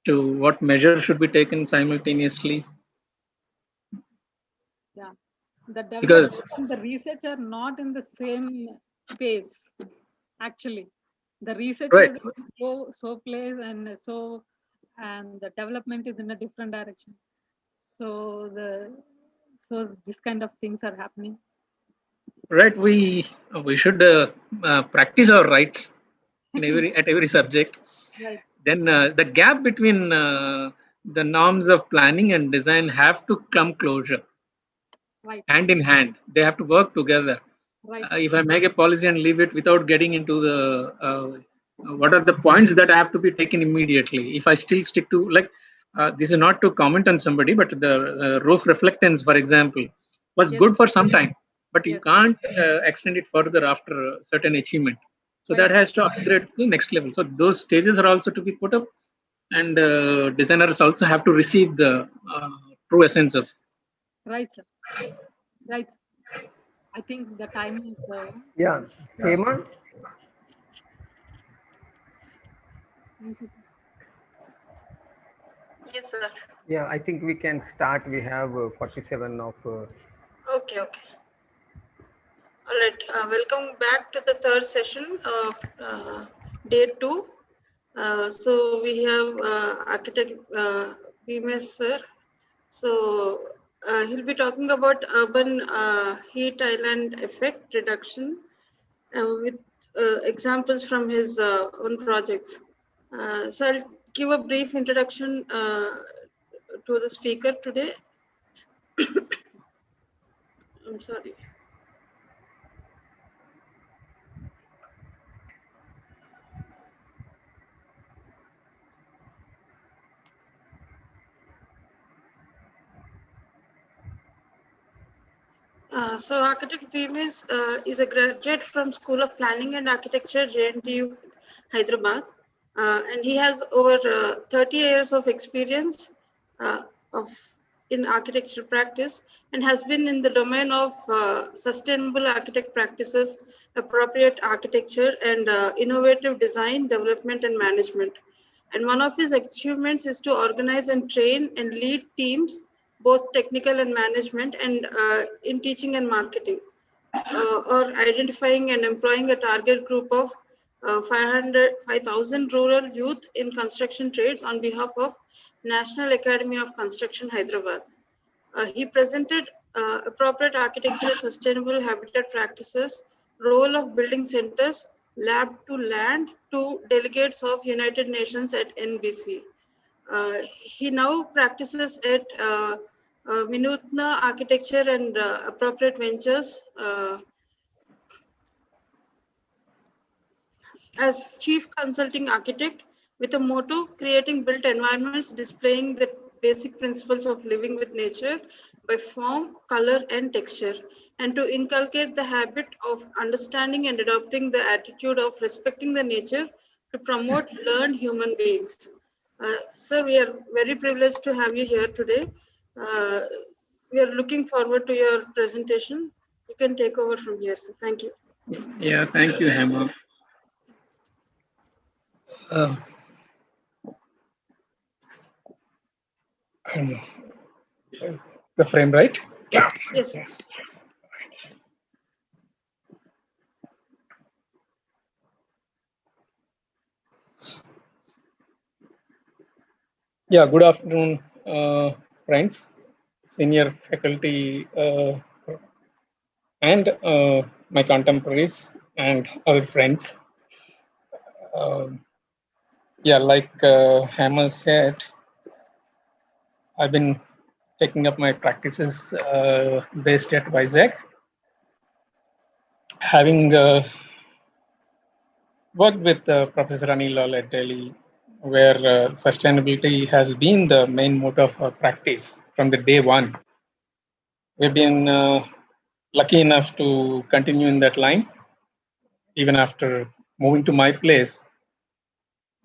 to what measures should be taken simultaneously. Yeah, the Because development and the research are not in the same pace. Actually, the research right, is so place and the development is in a different direction. So this kind of things are happening. right. We should practice our rights in every subject. Right, Then the gap between the norms of planning and design have to come closer, right, hand in hand. They have to work together. right. If I make a policy and leave it without getting into the what are the points that have to be taken immediately, if I still stick to like this is not to comment on somebody, but the roof reflectance, for example, was Yes, good for some time, but you yes, can't extend it further after a certain achievement. So right, that has to upgrade to the next level. So those stages are also to be put up, and designers also have to receive the true essence of. right, sir. Right. I think the time is. Yeah, Hema. Thank you. Yes, sir. Yeah, I think we can start. We have 47 of. Okay, okay. All right. Welcome back to the third session of day 2. So we have architect Bhimesh sir. So he'll be talking about urban heat island effect reduction with examples from his own projects. So I'll give a brief introduction to the speaker today. I'm sorry. So architect Bhimesh is a graduate from School of Planning and Architecture, JNTU, Hyderabad. And he has over 30 years of experience of in architectural practice and has been in the domain of sustainable architect practices, appropriate architecture, and innovative design, development, and management. And one of his achievements is to organize and train and lead teams, both technical and management, and in teaching and marketing, or identifying and employing a target group of 5,000 rural youth in construction trades on behalf of National Academy of Construction, Hyderabad. He presented appropriate architecture and sustainable habitat practices, role of building centers, lab to land to delegates of United Nations at NBC. He now practices at Minutna Architecture and Appropriate Ventures as chief consulting architect with a motto creating built environments displaying the basic principles of living with nature by form, color, and texture, and to inculcate the habit of understanding and adopting the attitude of respecting the nature to promote learned human beings. Sir, we are very privileged to have you here today. Uh, we are looking forward to your presentation. You can take over from here, sir. Thank you. Yeah, thank you, Hema. Uh, the frame, right? Yeah. Yes. Yes. Yeah, good afternoon, friends, senior faculty, and my contemporaries and other friends. Yeah, like Hammer said, I've been taking up my practices based at Vizag, having worked with Professor Anil Lal at Delhi, where sustainability has been the main motto of our practice from the day one. We've been lucky enough to continue in that line, even after moving to my place,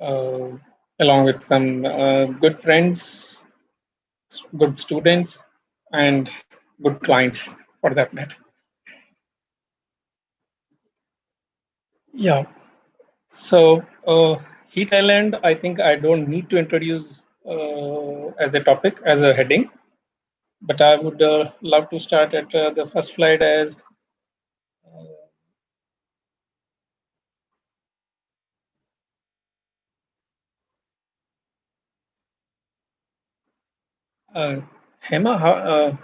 uh, along with some good friends, good students, and good clients for that matter. Yeah. So, Heat Island, I think I don't need to introduce as a topic, as a heading. But I would love to start at the first slide as Hema,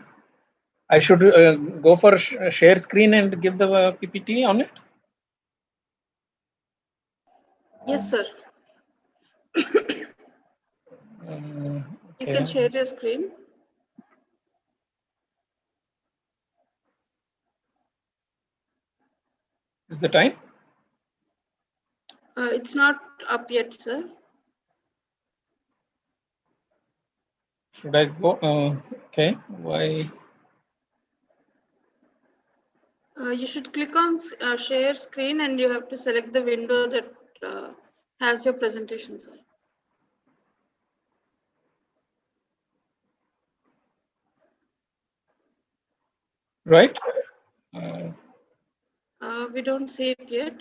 I should go for share screen and give the PPT on it. Yes, sir. Okay. You can share your screen. Is the time? It's not up yet, sir. Should I go? Okay. Why? You should click on share screen and you have to select the window that has your presentation, sir. Right. We don't see it yet.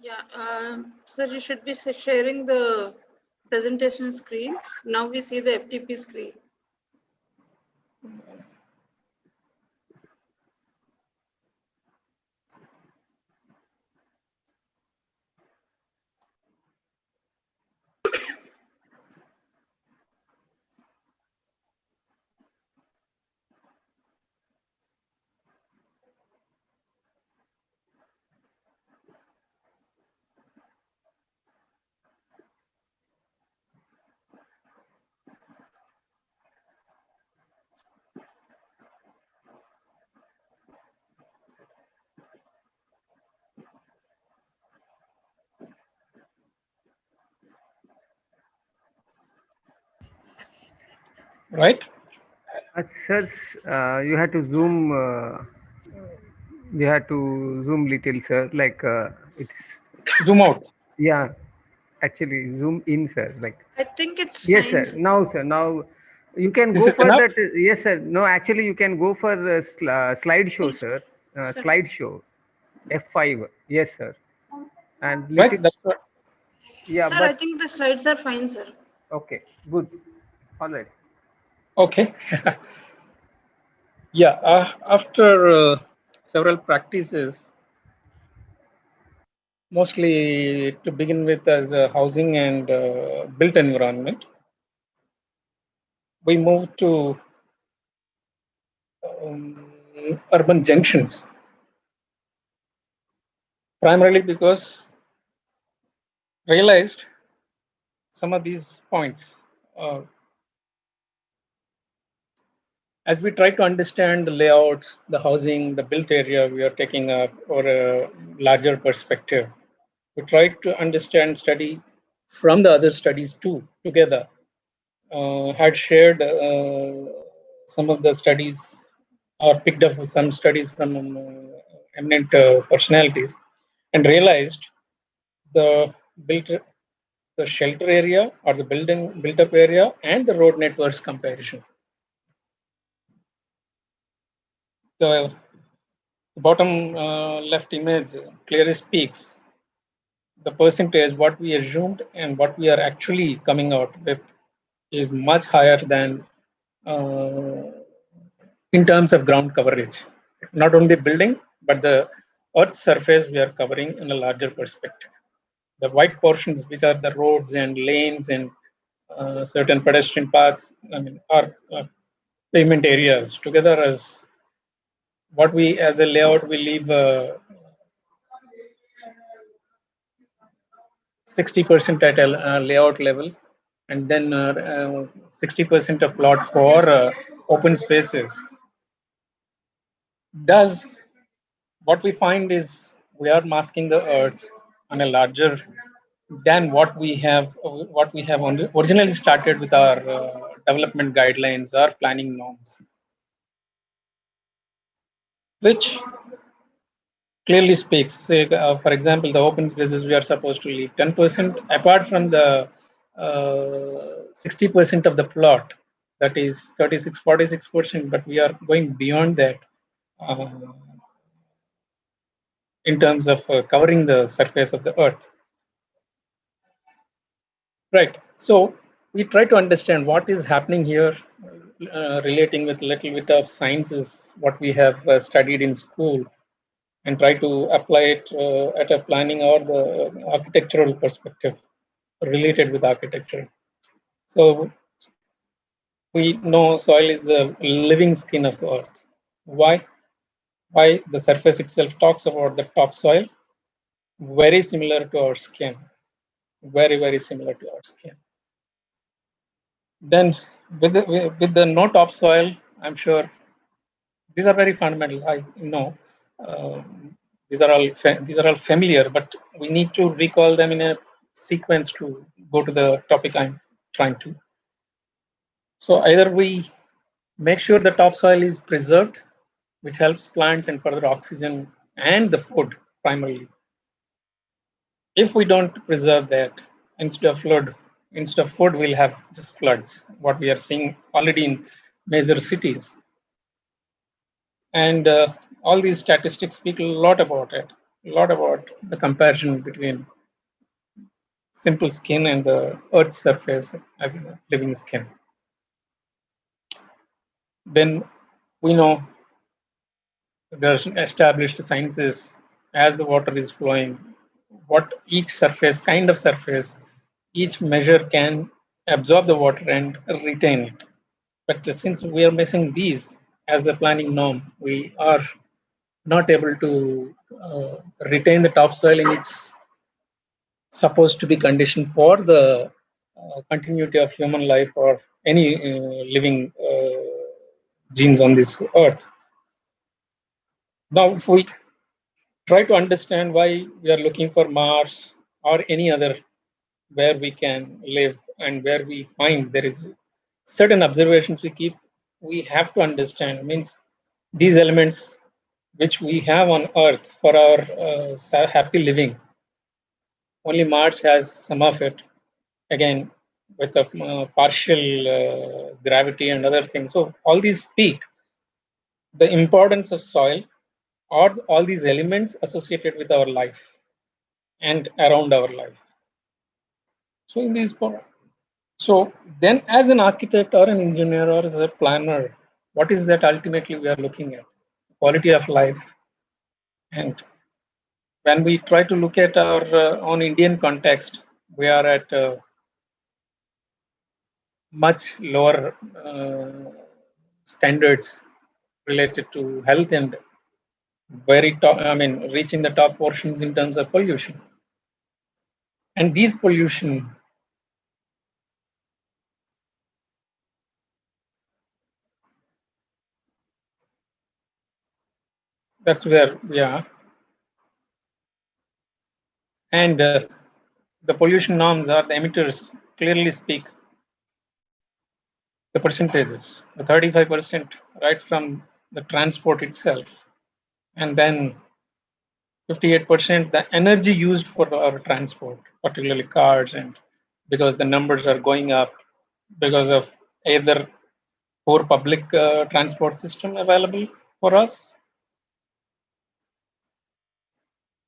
Yeah, sir, you should be sharing the presentation screen. Now we see the FDP screen. Right. Sir, you had to zoom. You had to zoom little, sir. Like it's. Zoom out. Yeah, actually zoom in, sir. Like. I think it's Yes, fine, sir. sir. Now, sir. Now, you can This go is for enough. that. Yes, sir. No, actually, you can go for slideshow, Please, sir. sir. Slideshow. F5. Yes, sir. And Right. little. That's what. Yeah, Sir, I but think the slides are fine, sir. okay, good. All right. Okay. Yeah. After several practices, mostly to begin with as a housing and built environment, we moved to urban junctions, primarily because realized some of these points. Uh, as we try to understand the layouts, the housing, the built area we are taking up, or a larger perspective, we try to understand, study from the other studies too, together. Had shared some of the studies or picked up some studies from eminent personalities and realized the built the shelter area or the building built up area and the road networks comparison. The bottom left image clearly speaks the percentage what we assumed and what we are actually coming out with is much higher than uh, in terms of ground coverage. Not only building, but the earth surface we are covering in a larger perspective. The white portions, which are the roads and lanes and certain pedestrian paths, I mean, are pavement areas together as what we as a layout we leave 60% at a layout level and then 60% of plot for open spaces. Does what we find is we are masking the earth on a larger than what we have originally started with our development guidelines or planning norms, which clearly speaks. Say, for example, the open spaces we are supposed to leave 10%. Apart from the 60% of the plot, that is 46%, but we are going beyond that uh, in terms of covering the surface of the earth. Right. So we try to understand what is happening here, relating with a little bit of sciences, what we have studied in school, and try to apply it at a planning or the architectural perspective related with architecture. So we know soil is the living skin of earth. Why? Why the surface itself talks about the topsoil, very similar to our skin, very, very similar to our skin. Then with the no topsoil, I'm sure these are very fundamentals. I know these are all familiar, but we need to recall them in a sequence to go to the topic I'm trying to. So either we make sure the topsoil is preserved, which helps plants and further oxygen and the food primarily. If we don't preserve that, instead of food, we'll have just floods, what we are seeing already in major cities. And all these statistics speak a lot about it, a lot about the comparison between simple skin and the earth's surface as a living skin. Then we know there's established sciences as the water is flowing, what each kind of surface, each measure can absorb the water and retain it. But since we are missing these as a planning norm, we are not able to retain the topsoil in its supposed to be condition for the continuity of human life or any living genes on this earth. Now, if we try to understand why we are looking for Mars or any other where we can live and where we find there is certain observations we have to understand, means these elements which we have on earth for our happy living, only Mars has some of it, again with a partial gravity and other things. So all these speak the importance of soil or all these elements associated with our life and around our life. So in these, so then as an architect or an engineer or as a planner, what is that ultimately we are looking at? Quality of life. And when we try to look at our own Indian context, we are at much lower standards related to health and very top, I mean, reaching the top portions in terms of pollution. And these pollution, that's where we are. And the pollution norms or the emitters clearly speak the percentages, the 35% right from the transport itself, and then 58% the energy used for our transport, particularly cars, and because the numbers are going up because of either poor public transport system available for us.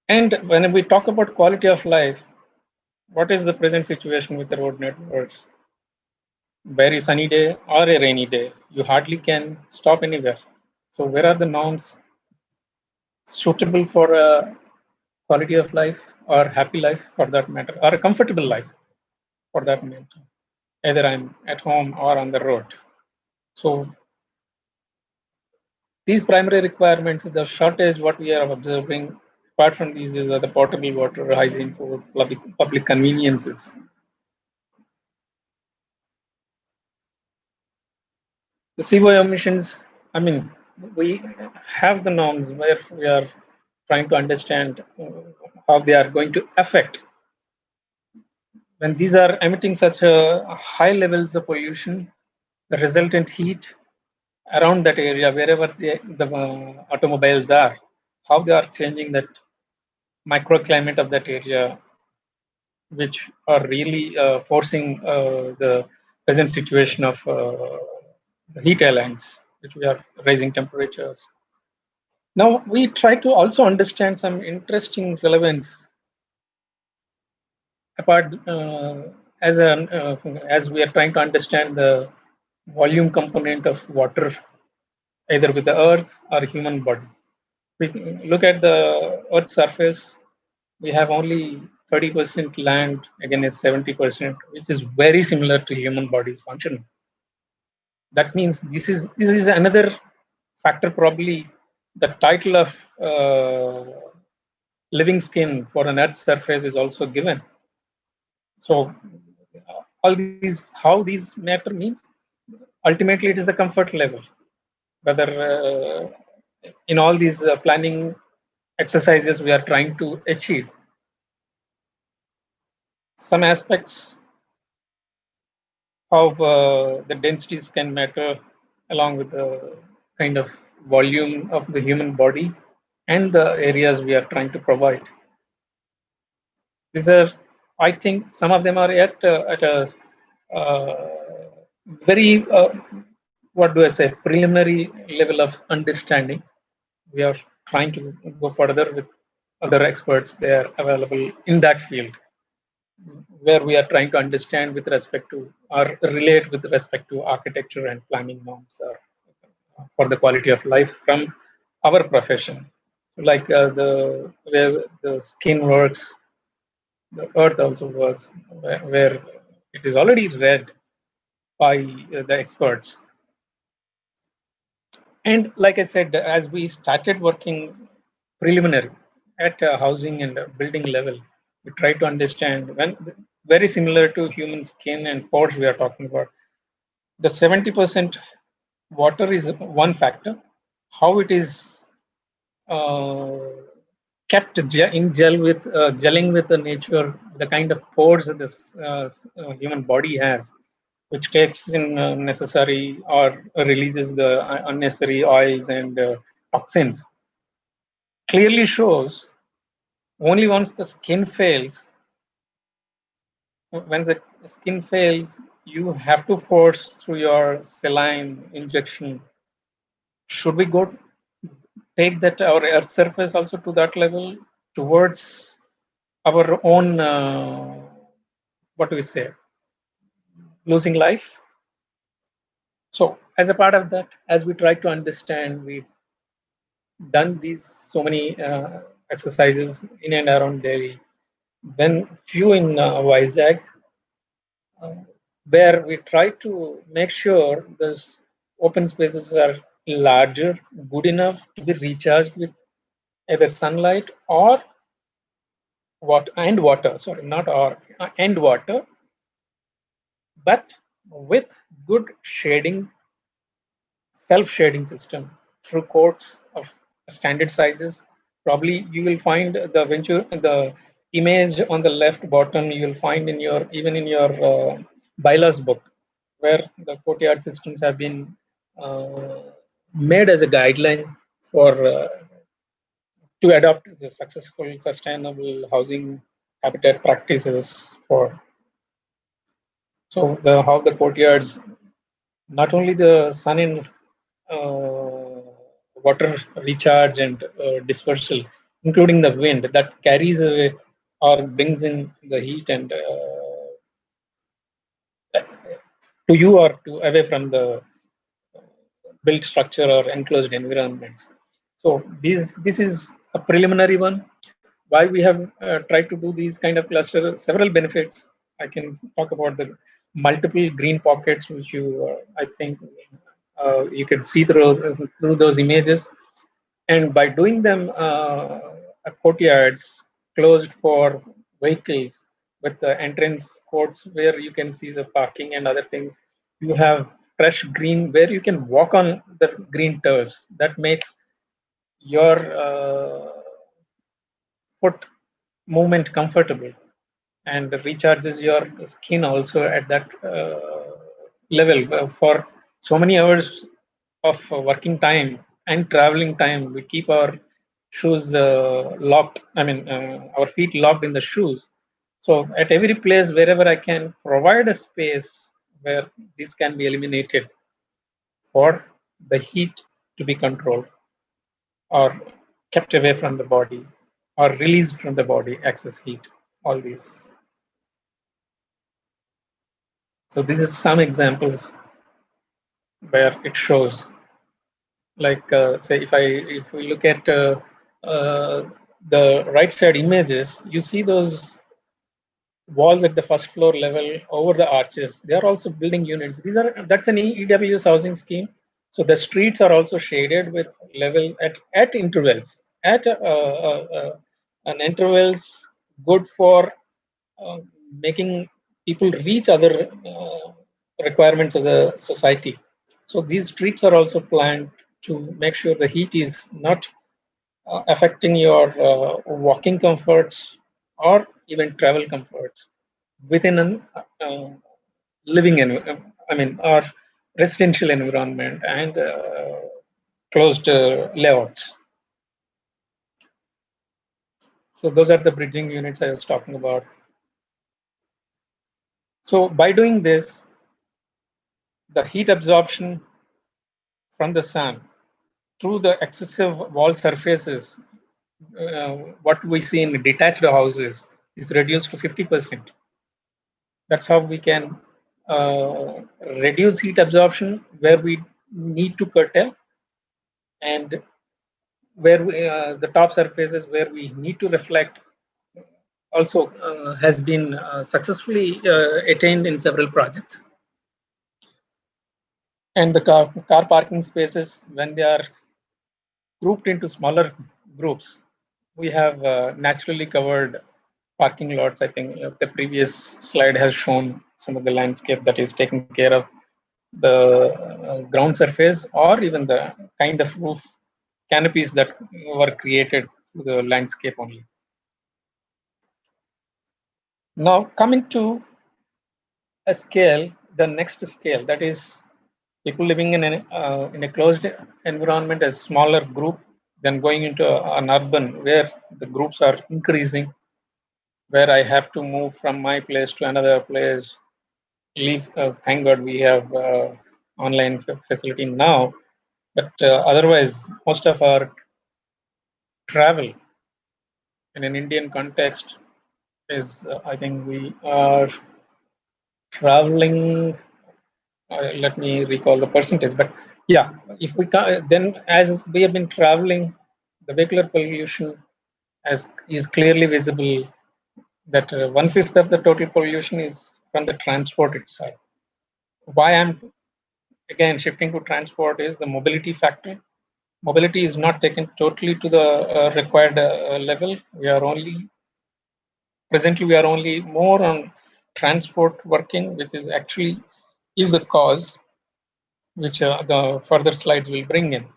And when we talk about quality of life, what is the present situation with the road networks? Very sunny day or a rainy day, you hardly can stop anywhere. So where are the norms suitable for a quality of life or happy life for that matter, or a comfortable life for that matter? Either I'm at home or on the road. So these primary requirements, the shortage what we are observing, apart from these, is the potable water, hygiene food, public conveniences. The CO emissions, I mean, we have the norms where we are trying to understand how they are going to affect. When these are emitting such high levels of pollution, the resultant heat around that area, wherever the automobiles are, how they are changing that microclimate of that area, which are really forcing the present situation of the heat islands, which we are raising temperatures. Now we try to also understand some interesting relevance apart as we are trying to understand the volume component of water either with the earth or human body. We look at the earth's surface, we have only 30% land against 70%, which is very similar to human body's function. That means this is another factor. Probably the title of living skin for an earth surface is also given. So all these, how these matter means, ultimately it is the comfort level. Whether in all these planning exercises we are trying to achieve, some aspects of the densities can matter along with the kind of volume of the human body and the areas we are trying to provide. These are, I think, some of them are yet at a very, what do I say, preliminary level of understanding. We are trying to go further with other experts there available in that field, where we are trying to understand with respect to or relate with respect to architecture and planning norms or for the quality of life from our profession, like the where the skin works, the earth also works, where it is already read by the experts. And like I said, as we started working preliminary at housing and building level, we try to understand when very similar to human skin and pores we are talking about. The 70% water is one factor. How it is uh, kept in gel with gelling with the nature, the kind of pores that this human body has, which takes in necessary or releases the unnecessary oils and toxins, clearly shows only once the skin fails. When the skin fails, you have to force through your saline injection. Should we go take that our earth surface also to that level towards our own what do we say, losing life? So as a part of that, as we try to understand, we've done these so many exercises in and around Delhi, then few in Vizag, uh, where we try to make sure those open spaces are larger, good enough to be recharged with either sunlight or water. Sorry, not or and water, but with good shading, self-shading system through courts of standard sizes. Probably you will find the image on the left bottom. You will find in your even in your bylaws book, where the courtyard systems have been uh, made as a guideline for to adopt the successful sustainable housing habitat practices for. So the how the courtyards, not only the sun and water recharge and dispersal, including the wind that carries away or brings in the heat and to you or to away from the built structure or enclosed environments. So this is a preliminary one. Why we have tried to do these kind of cluster, several benefits. I can talk about the multiple green pockets, which you I think you could see through those images. And by doing them courtyards closed for vehicles with the entrance courts where you can see the parking and other things, you have fresh green where you can walk on the green turfs. That makes your foot movement comfortable and recharges your skin also at that level. For so many hours of working time and traveling time, we keep our shoes locked, I mean our feet locked in the shoes. So at every place, wherever I can provide a space where this can be eliminated for the heat to be controlled or kept away from the body or released from the body, excess heat, all these. So this is some examples where it shows, like say if we look at the right side images, you see those walls at the first floor level over the arches. They are also building units. That's an EWS housing scheme. So the streets are also shaded with levels at intervals, at an intervals good for uh, making people reach other requirements of the society. So these streets are also planned to make sure the heat is not affecting your walking comforts or even travel comforts within an living or residential environment and closed layouts. So those are the bridging units I was talking about. So by doing this, the heat absorption from the sun through the excessive wall surfaces, what we see in detached houses, is reduced to 50%. That's how we can reduce heat absorption where we need to curtail, and where the top surfaces where we need to reflect also has been successfully attained in several projects. And the car parking spaces, when they are grouped into smaller groups, we have naturally covered parking lots. I think the previous slide has shown some of the landscape that is taking care of the ground surface or even the kind of roof canopies that were created through the landscape only. Now coming to a scale, the next scale, that is people living in a closed environment, a smaller group, then going into an urban where the groups are increasing, where I have to move from my place to another place, leave. Thank God we have online facility now, but otherwise most of our travel in an Indian context is, I think we are traveling, let me recall the percentage, but yeah, if we then as we have been traveling, the vehicular pollution is clearly visible that 1/5 of the total pollution is from the transport itself. Why I'm again shifting to transport is the mobility factor. Mobility is not taken totally to the required level. Presently we are only more on transport working, which is actually is the cause, which the further slides will bring in.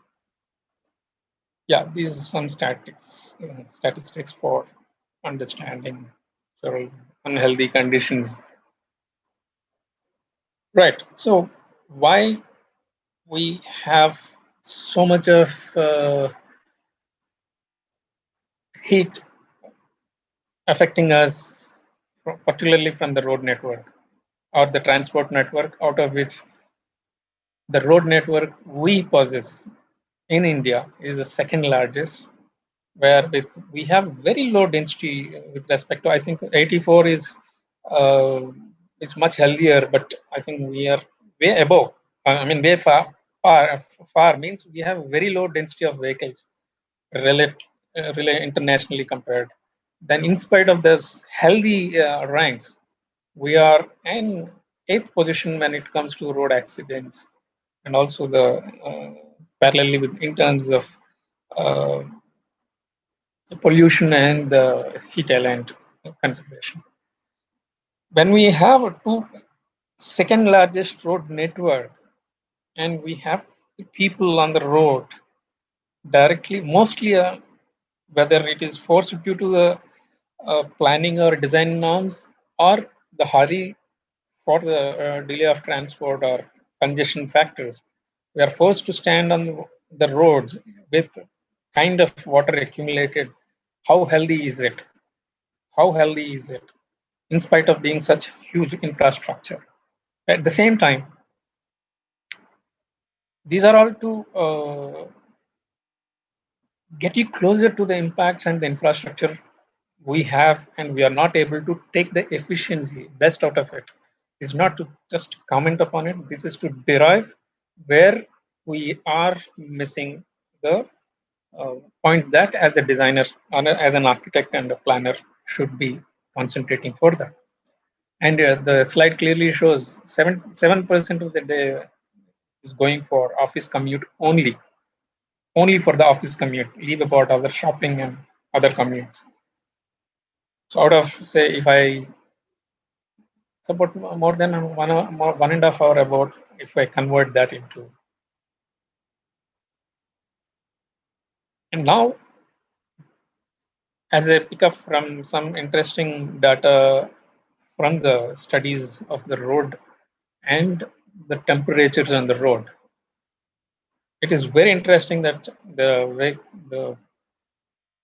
Yeah, these are some statistics for understanding several unhealthy conditions. Right. So why we have so much of heat affecting us, particularly from the road network or the transport network, out of which the road network we possess in India is the second largest, where we have very low density with respect to, I think 84 uh, is much healthier, but I think we are way above. I mean, way far means we have very low density of vehicles internationally compared. Then, in spite of this healthy ranks, we are in 8th position when it comes to road accidents, and also the parallelly with in terms of uh, pollution and the heat element conservation. When we have a second largest road network and we have the people on the road directly, mostly whether it is forced due to the planning or design norms or the hurry for the delay of transport or congestion factors, we are forced to stand on the roads with kind of water accumulated. How healthy is it? How healthy is it? in spite of being such huge infrastructure. At the same time, these are all to get you closer to the impacts and the infrastructure we have, and we are not able to take the efficiency best out of it. Is not to just comment upon it. This is to derive where we are missing the points that, as a designer, as an architect and a planner, should be concentrating further. And the slide clearly shows 7% of the day is going for office commute only for the office commute. Leave about other shopping and other commutes. So out of, say, if I support more than 1.5 hour, about, if I convert that into, and now as I pick up from some interesting data from the studies of the road and the temperatures on the road, it is very interesting that the way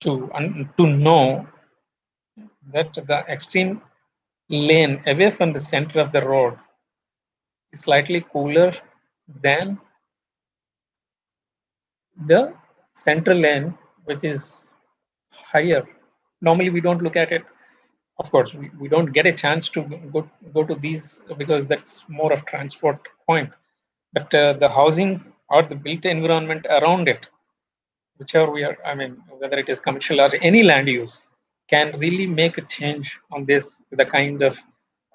to know that the extreme lane away from the center of the road is slightly cooler than the central lane, which is higher. Normally, we don't look at it. Of course, we don't get a chance to go to these because that's more of transport point. But the housing or the built environment around it, whichever we are, I mean, whether it is commercial or any land use, can really make a change on this, the kind of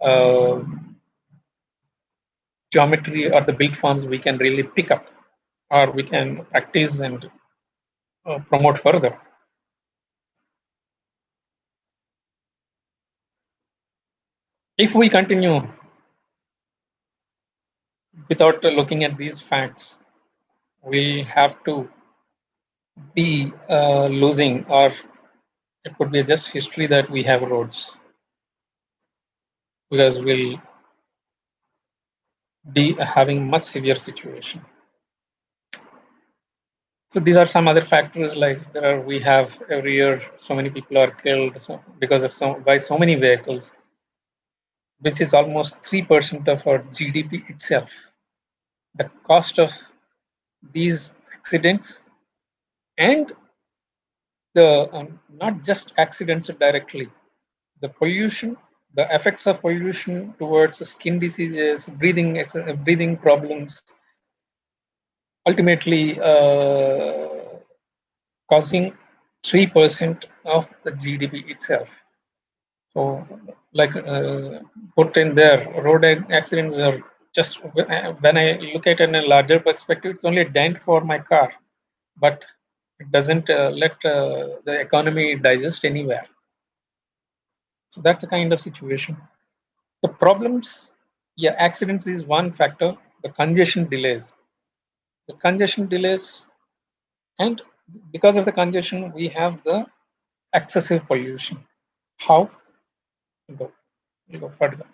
uh, geometry or the built forms we can really pick up, or we can practice and promote further. If we continue without looking at these facts, we have to be losing, or it could be just history that we have roads, because we'll be having much severe situation. So these are some other factors, like we have every year so many people are killed because of by so many vehicles, which is almost 3% of our GDP itself. The cost of these accidents, and the not just accidents directly, the pollution, the effects of pollution towards skin diseases, breathing problems, ultimately causing 3% of the GDP itself. So, like put in there, road accidents are just, when I look at it in a larger perspective, it's only a dent for my car, but it doesn't let the economy digest anywhere. So that's a kind of situation. The problems, yeah, accidents is one factor. The congestion delays. The congestion delays, and because of the congestion, we have the excessive pollution. How? We'll go further.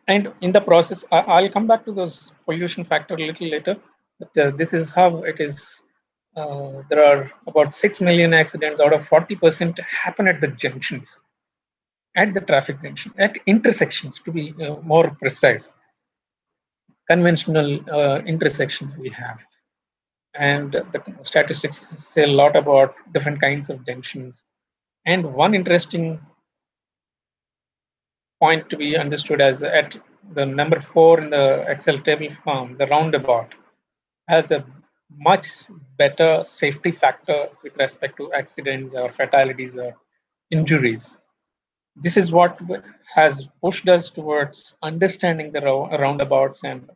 And in the process, I'll come back to those pollution factor a little later. But this is how it is. There are about 6 million accidents, out of 40% happen at the junctions, at the traffic junction, at intersections, to be more precise. Conventional intersections we have. And the statistics say a lot about different kinds of junctions. And one interesting point to be understood as at the number 4 in the Excel table form, the roundabout has a much better safety factor with respect to accidents or fatalities or injuries. This is what has pushed us towards understanding the roundabouts and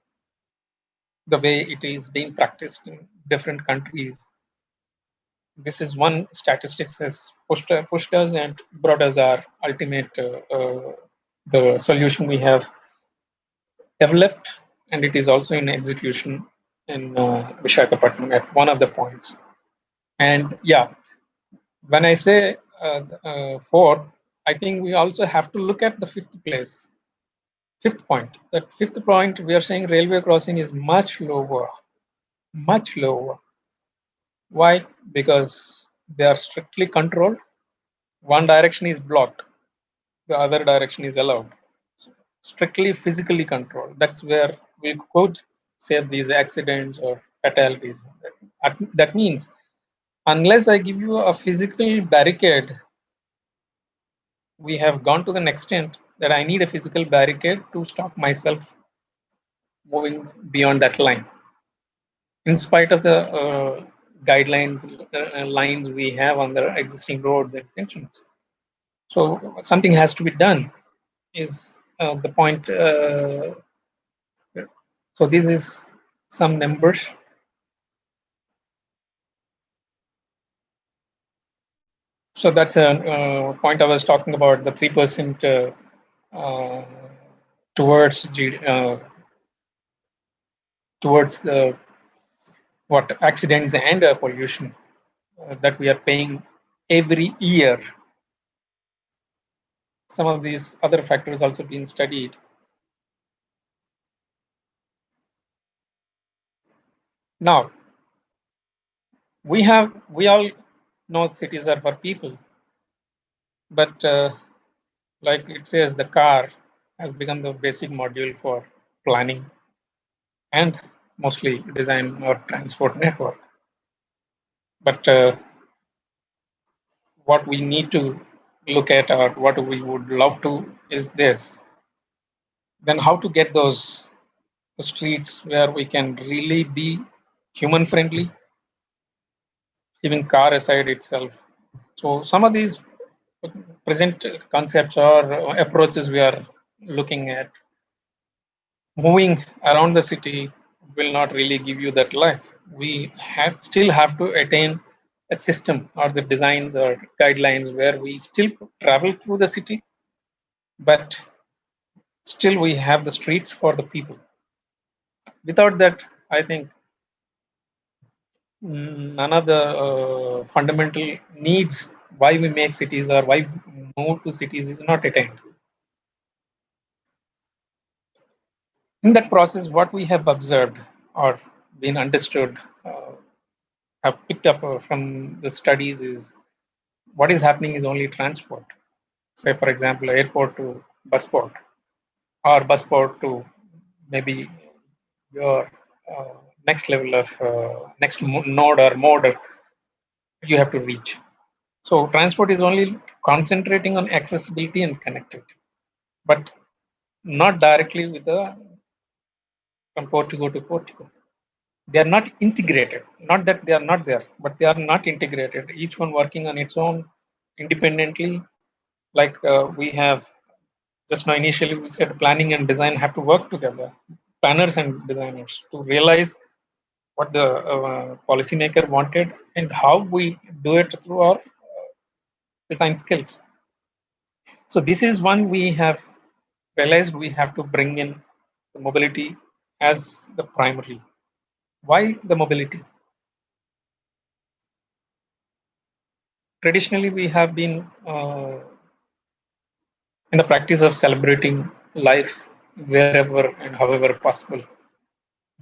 the way it is being practiced in different countries. This is one statistics has pushed us and brought us our ultimate the solution we have developed, and it is also in execution in Visakhapatnam at one of the points. And yeah, when I say 4, I think we also have to look at the fifth point. That fifth point, we are saying railway crossing is much lower. Why? Because they are strictly controlled. One direction is blocked. the other direction is allowed. So strictly physically controlled. That's where we could save these accidents or fatalities. That means unless I give you a physical barricade, we have gone to the extent that I need a physical barricade to stop myself moving beyond that line. In spite of the guidelines, lines we have on the existing roads and junctions. So something has to be done is the point. So this is some numbers. So that's a point I was talking about, the 3% towards towards the what accidents and pollution that we are paying every year. Some of these other factors also being studied. Now, we all know cities are for people, but like it says, the car has become the basic module for planning and mostly design or transport network. But what we need to look at, or what we would love to, is this. Then how to get those streets where we can really be human friendly, even car aside itself. So some of these present concepts or approaches we are looking at, moving around the city will not really give you that life. We still have to attain a system or the designs or guidelines where we still travel through the city, but still we have the streets for the people. Without that, I think none of the fundamental needs why we make cities or why we move to cities is not attained. In that process, what we have observed or been understood, have picked up from the studies, is what is happening is only transport. Say, for example, airport to busport, or busport to maybe your next level of next node or mode you have to reach. So transport is only concentrating on accessibility and connectivity, but not directly with the from portico to portico. They are not integrated. Not that they are not there, but they are not integrated. Each one working on its own independently. Like we have just now initially we said planning and design have to work together, planners and designers, to realize what the policymaker wanted and how we do it through our design skills. So this is one we have realized we have to bring in the mobility as the primary. Why the mobility? Traditionally, we have been in the practice of celebrating life wherever and however possible,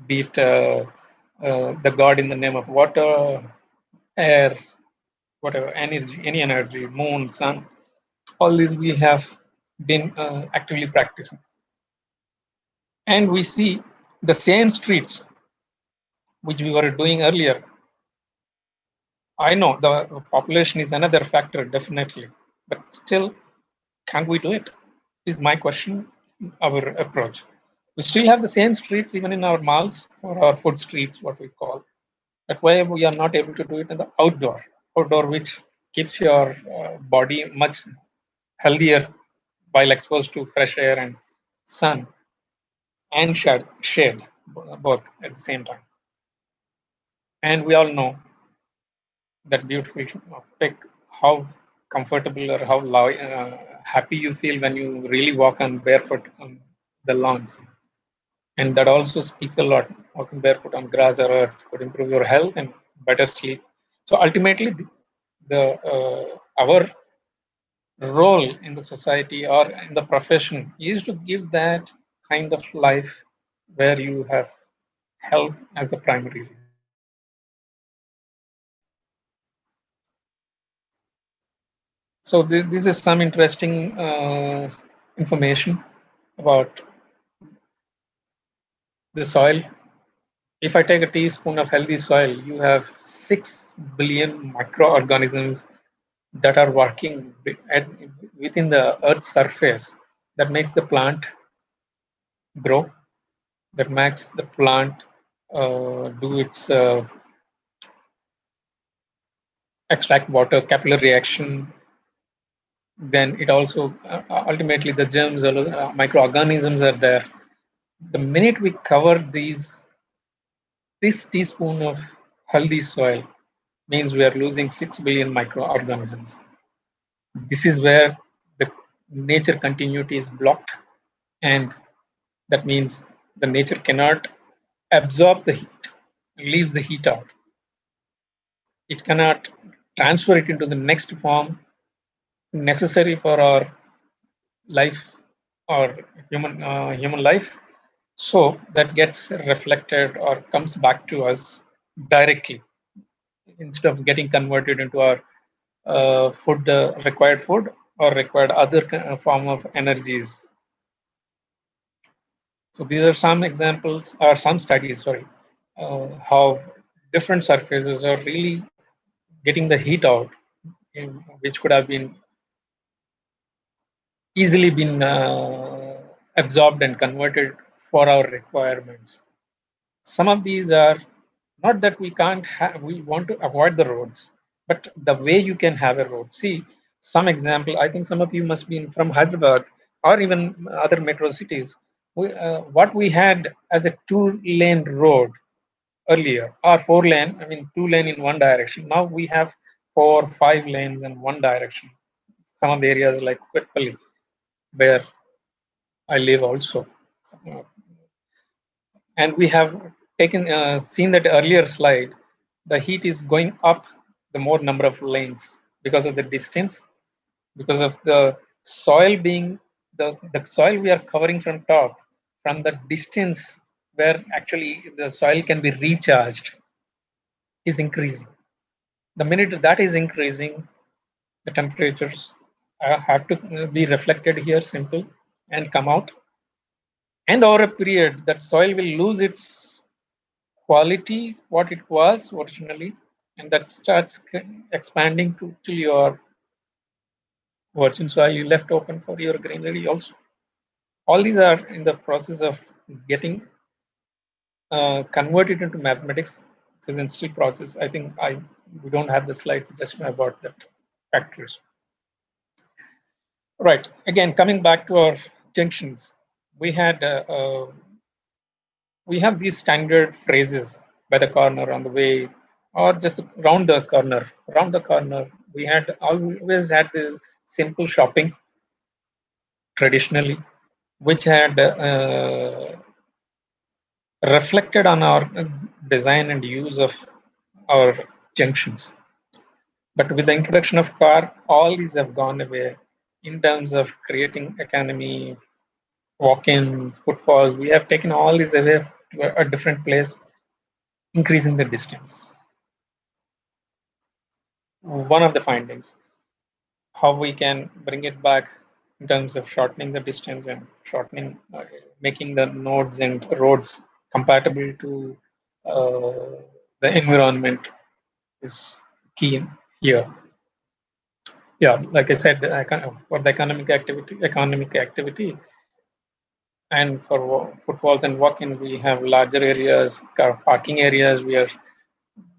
be it the God in the name of water, air, whatever, energy, any energy, moon, sun, all these we have been actively practicing. And we see the same streets which we were doing earlier. I know the population is another factor, definitely, but still, can't we do it? Is my question, our approach. We still have the same streets even in our malls, or our food streets, what we call. But why we are not able to do it in the outdoor, which keeps your body much healthier while exposed to fresh air and sun and shade, both at the same time. And we all know that beautiful pic, how comfortable or how happy you feel when you really walk on barefoot on the lawns. And that also speaks a lot. Walking barefoot on grass or earth could improve your health and better sleep. So ultimately, our role in the society or in the profession is to give that kind of life where you have health as a primary reason. So this is some interesting information about the soil. If I take a teaspoon of healthy soil, you have 6 billion microorganisms that are working within the Earth's surface that makes the plant grow, that makes the plant do its extract water, capillary reaction. Then it also ultimately the germs, microorganisms are there. The minute we cover this teaspoon of healthy soil means we are losing 6 billion microorganisms. This is where the nature continuity is blocked, and that means the nature cannot absorb the heat, leaves the heat out. It cannot transfer it into the next form necessary for our life or human life. So that gets reflected or comes back to us directly instead of getting converted into our food, required food or required other form of energies. So these are some examples or some studies, sorry, how different surfaces are really getting the heat out, which could have been easily been absorbed and converted for our requirements. Some of these are not that we can't have, we want to avoid the roads, but the way you can have a road. See, some example, I think some of you must be from Hyderabad or even other metro cities. What we had as a 2-lane road earlier, or 4-lane, I mean 2-lane in one direction. Now we have 4, 5 lanes in one direction. Some of the areas like Kwetpally, where I live also. And we have taken seen that earlier slide, the heat is going up the more number of lanes because of the distance, because of the soil being the soil we are covering from top, from the distance where actually the soil can be recharged is increasing. The minute that is increasing, the temperatures have to be reflected here simple and come out. And over a period, that soil will lose its quality, what it was originally, and that starts expanding to your virgin soil you left open for your greenery also. All these are in the process of getting converted into mathematics. This is in still process. I think we don't have the slides just about that factors. Right. Again, coming back to our junctions, we have these standard phrases: by the corner, on the way, or just round the corner. Round the corner, we had always had the simple shopping traditionally, which had reflected on our design and use of our junctions. But with the introduction of car, all these have gone away in terms of creating economy, walk-ins, footfalls. We have taken all these away to a different place, increasing the distance. One of the findings, how we can bring it back in terms of shortening the distance and shortening, making the nodes and roads compatible to the environment is key here. Yeah, like I said, for the economic activity, and for footfalls and walk-ins, we have larger areas, parking areas. We are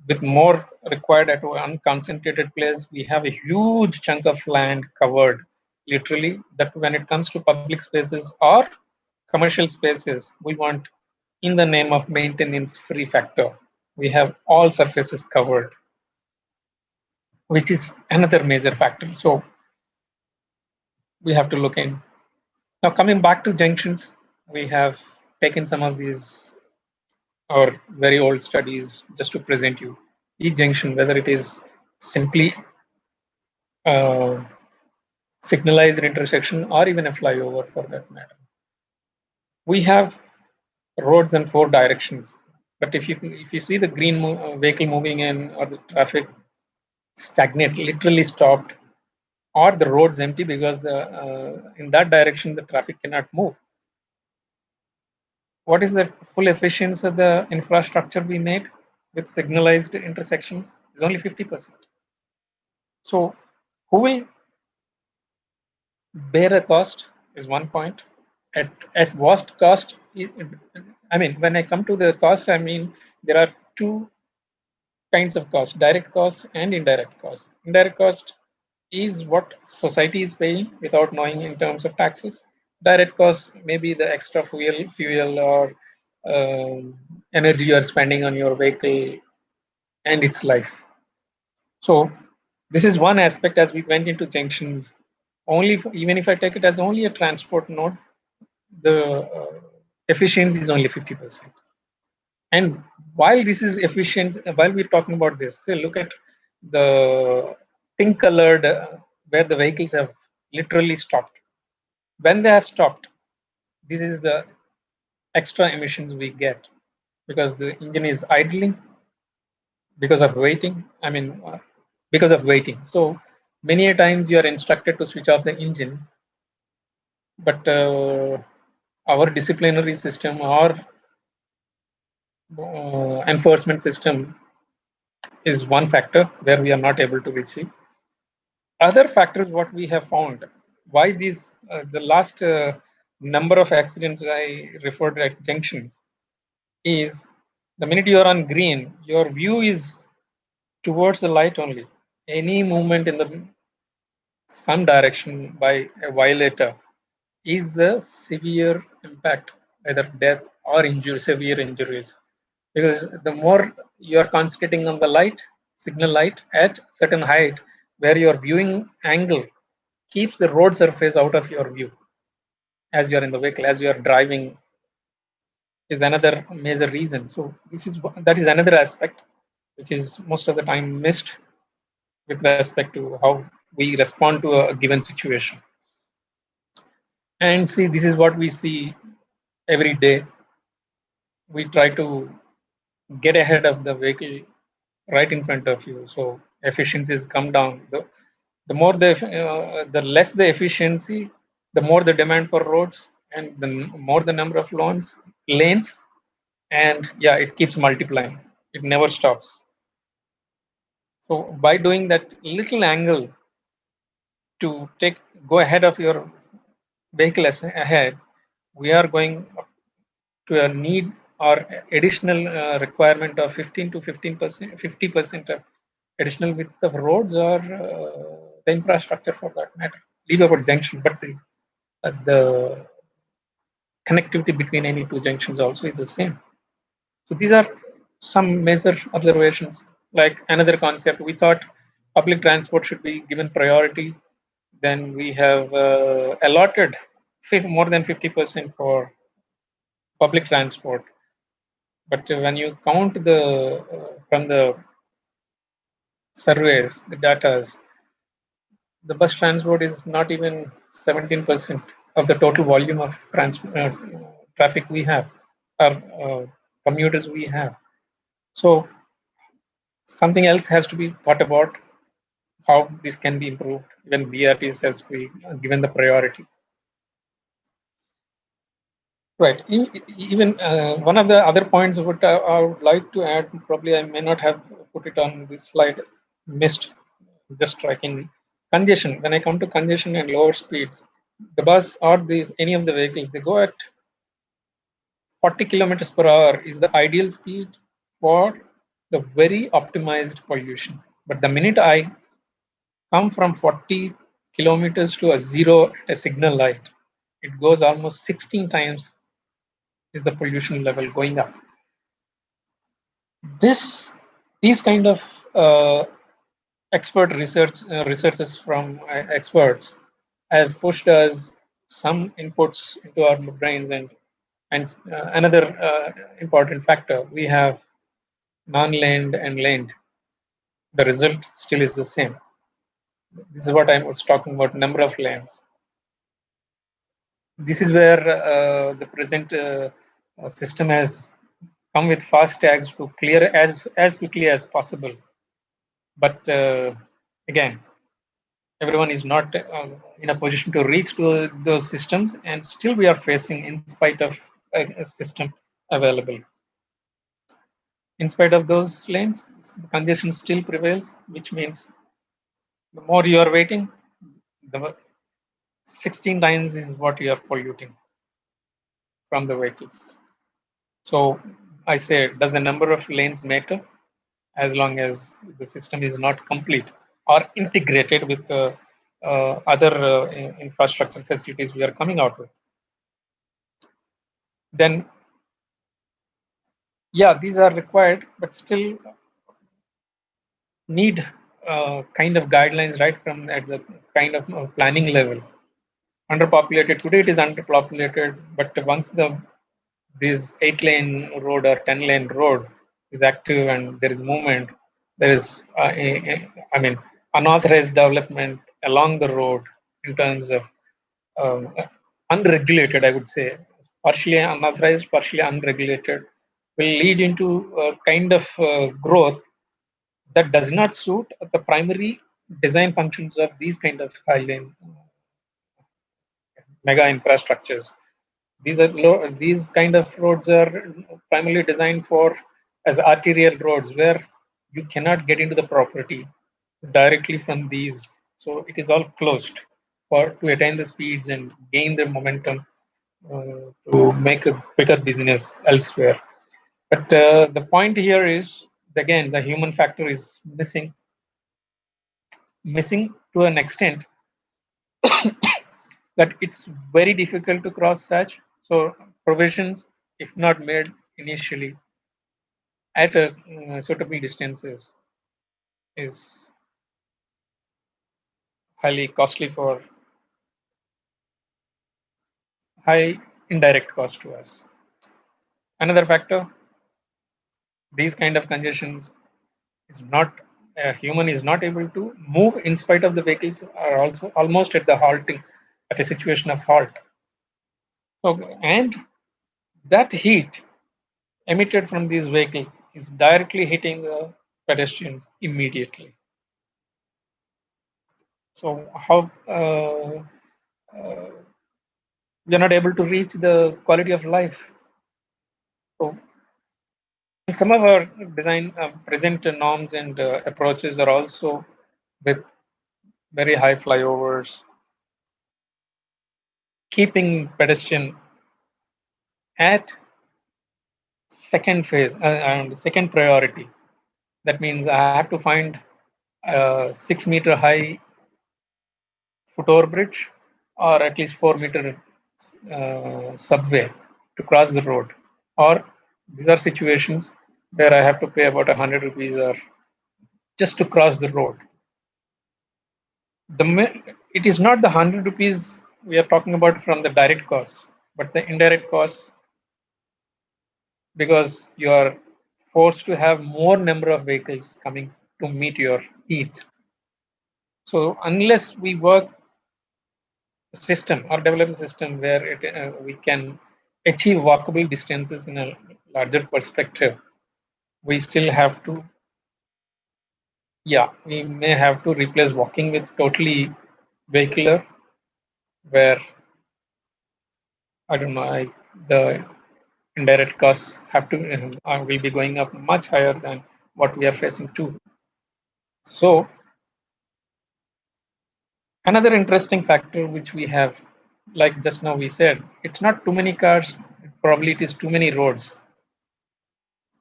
with more required at one concentrated place. We have a huge chunk of land covered, literally. That when it comes to public spaces or commercial spaces, we want, in the name of maintenance free factor, we have all surfaces covered, which is another major factor. So we have to look in. Now, coming back to junctions, we have taken some of these or very old studies just to present you each junction, whether it is simply signalized intersection or even a flyover for that matter. We have roads in 4 directions, but if you see the green vehicle moving in or the traffic stagnate, literally stopped, or the roads empty because the in that direction the traffic cannot move. What is the full efficiency of the infrastructure we made with signalized intersections? Is only 50%. So who will bear the cost is one point. At worst cost, I mean, when I come to the cost, I mean there are two kinds of cost: direct cost and indirect cost. Indirect cost is what society is paying without knowing in terms of taxes. Direct cost may be the extra fuel or energy you are spending on your vehicle and its life. So this is one aspect. As we went into junctions, only even if I take it as only a transport node, the efficiency is only 50%. And while this is efficient, while we're talking about this, say look at the pink colored where the vehicles have literally stopped. When they have stopped, this is the extra emissions we get because the engine is idling because of waiting. I mean, because of waiting. So many a times you are instructed to switch off the engine, but our disciplinary system or enforcement system is one factor where we are not able to receive. Other factors, what we have found, why these the last number of accidents I referred at junctions is the minute you are on green, your view is towards the light only. Any movement in the some direction by a violator is the severe impact, either death or injury, severe injuries. Because the more you are concentrating on the light, signal light at certain height, where your viewing angle keeps the road surface out of your view as you are in the vehicle, as you are driving, is another major reason. So that is another aspect which is most of the time missed with respect to how we respond to a given situation. And see, this is what we see every day. We try to get ahead of the vehicle right in front of you, so efficiencies come down. The more the less the efficiency, the more the demand for roads, and the more the number of lanes, and yeah, it keeps multiplying. It never stops. So by doing that little angle to go ahead of your vehicle ahead, we are going to a need or additional requirement of 15 to 15%, 50% of additional width of roads or the infrastructure for that matter. Leave about junction, but the connectivity between any two junctions also is the same. So these are some major observations. Like another concept, we thought public transport should be given priority. Then we have allotted more than 50% for public transport. But when you count from the surveys, the datas, the bus transport is not even 17% of the total volume of traffic we have, or commuters we have. So something else has to be thought about how this can be improved when BRTs has to be given the priority. Right. Even one of the other points what I would like to add, probably I may not have put it on this slide, missed, just striking congestion. When I come to congestion and lower speeds, the bus or any of the vehicles, they go at 40 kilometers per hour is the ideal speed for the very optimized pollution. But the minute I come from 40 kilometers to a zero at a signal light, it goes almost 16 times is the pollution level going up. These kind of expert researches from experts has pushed us some inputs into our brains, and another important factor, we have non-laned and laned. The result still is the same. This is what I was talking about, number of lanes. This is where the present system has come with fast tags to clear as quickly as possible. But again, Everyone is not in a position to reach to those systems, and still we are facing, in spite of a system available. In spite of those lanes, the congestion still prevails, which means the more you are waiting, the 16 times is what you are polluting from the vehicles. So I say, does the number of lanes matter? As long as the system is not complete or integrated with other infrastructure facilities we are coming out with, then yeah, these are required, but still need kind of guidelines right from at the kind of planning level. Underpopulated today, it is underpopulated, but once this 8-lane road or 10-lane road is active and there is movement, there is I mean unauthorized development along the road in terms of um, unregulated, I would say, partially unauthorized, partially unregulated, will lead into a kind of growth that does not suit the primary design functions of these kind of high lane mega infrastructures. These kind of roads are primarily designed for as arterial roads where you cannot get into the property directly from these. So it is all closed for to attain the speeds and gain the momentum to make a bigger business elsewhere. But the point here is, again, the human factor is missing to an extent that it's very difficult to cross such. So provisions, if not made initially at a suitable distances, is highly costly for high indirect cost to us. Another factor, these kind of congestions is not a human is not able to move in spite of the vehicles are also almost at the halting at a situation of halt. So, and that heat emitted from these vehicles is directly hitting the pedestrians immediately. So how we are not able to reach the quality of life. So some of our design present norms and approaches are also with very high flyovers, keeping pedestrian at second phase and second priority. That means I have to find a 6-meter high foot overbridge or at least 4-meter subway to cross the road. Or these are situations where I have to pay about 100 rupees or just to cross the road. It is not the 100 rupees we are talking about from the direct cost, but the indirect costs, because you are forced to have more number of vehicles coming to meet your needs. So unless we work a system or develop a system where we can achieve walkable distances in a larger perspective, we still have to, yeah, we may have to replace walking with totally vehicular, where I don't know, the indirect costs have to will be going up much higher than what we are facing too. So another interesting factor which we have, like just now we said, it's not too many cars, probably it is too many roads.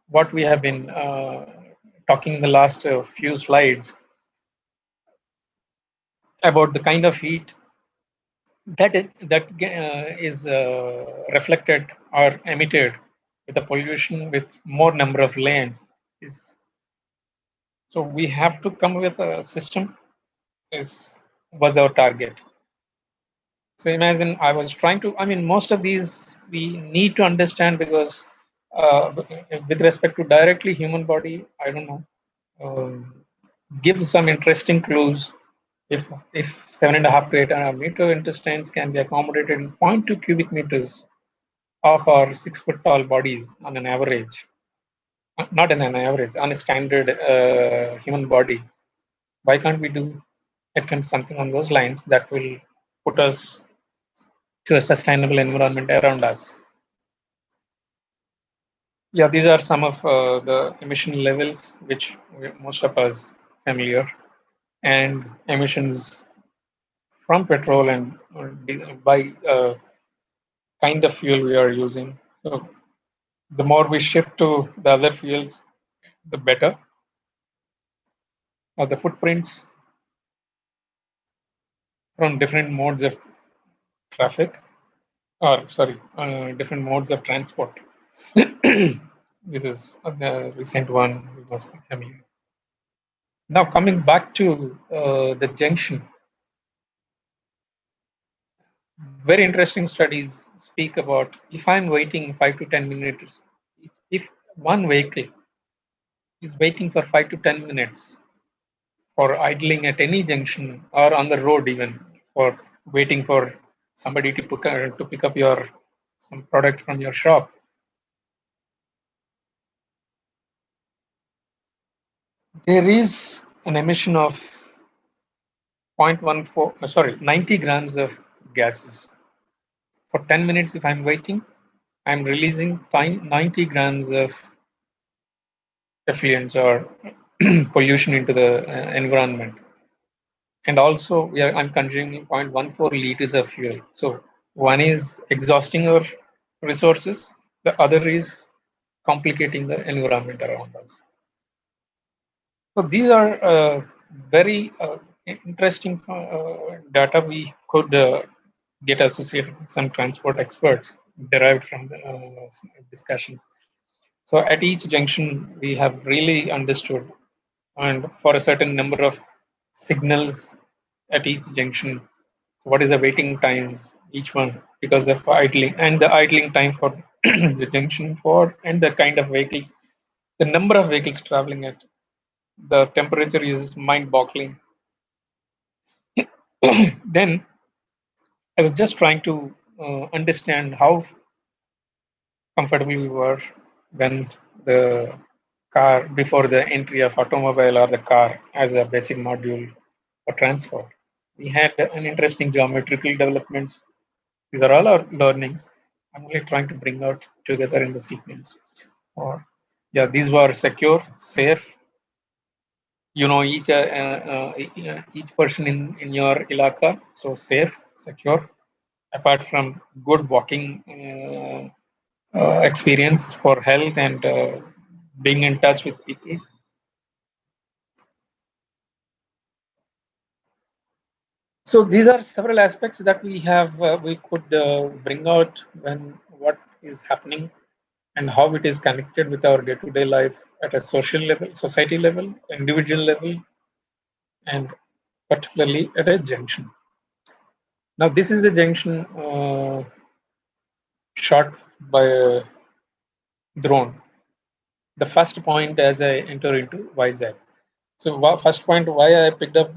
What we have been talking in the last few slides about the kind of heat that is reflected or emitted with the pollution with more number of lanes is, so we have to come with a system is was our target. So imagine I was trying to, I mean, most of these we need to understand because with respect to directly human body, I don't know, um, give some interesting clues. If 7.5 to 8.5 meter intestines can be accommodated in 0.2 cubic meters of our 6 foot tall bodies on an average, not on an average, on a standard human body, why can't we do? attempt something on those lines that will put us to a sustainable environment around us. Yeah, these are some of the emission levels which most of us familiar, and emissions from petrol and by kind of fuel we are using. So the more we shift to the other fuels, the better. The footprints from different modes of traffic, or sorry, different modes of transport. This is the recent one we must be familiar. Now coming back to the junction, very interesting studies speak about if I'm waiting 5 to 10 minutes, if one vehicle is waiting for 5 to 10 minutes for idling at any junction or on the road, even for waiting for somebody to pick up your some product from your shop, there is an emission of 0.14, sorry, 90 grams of gases. For 10 minutes, if I'm waiting, I'm releasing 90 grams of effluents or pollution into the environment. And also, I'm consuming 0.14 liters of fuel. So one is exhausting our resources, the other is complicating the environment around us. So these are very interesting data we could get associated with some transport experts derived from the discussions. So at each junction, we have really understood, and for a certain number of signals at each junction, so what is the waiting times, each one, because of idling, and the idling time for the junction for, and the kind of vehicles, the number of vehicles traveling at, the temperature is mind-boggling. Then I was just trying to understand how comfortable we were when the car, before the entry of automobile or the car as a basic module for transport. We had an interesting geometrical developments. These are all our learnings. I'm only trying to bring out together in the sequence. Or yeah, these were secure, safe. You know each person in your ilaka, so safe, secure. Apart from good walking experience for health and being in touch with people. So these are several aspects that we could bring out when what is happening and how it is connected with our day-to-day life at a social level, society level, individual level, and particularly at a junction. Now this is the junction shot by a drone. The first point as I enter into Vizag. So first point, why I picked up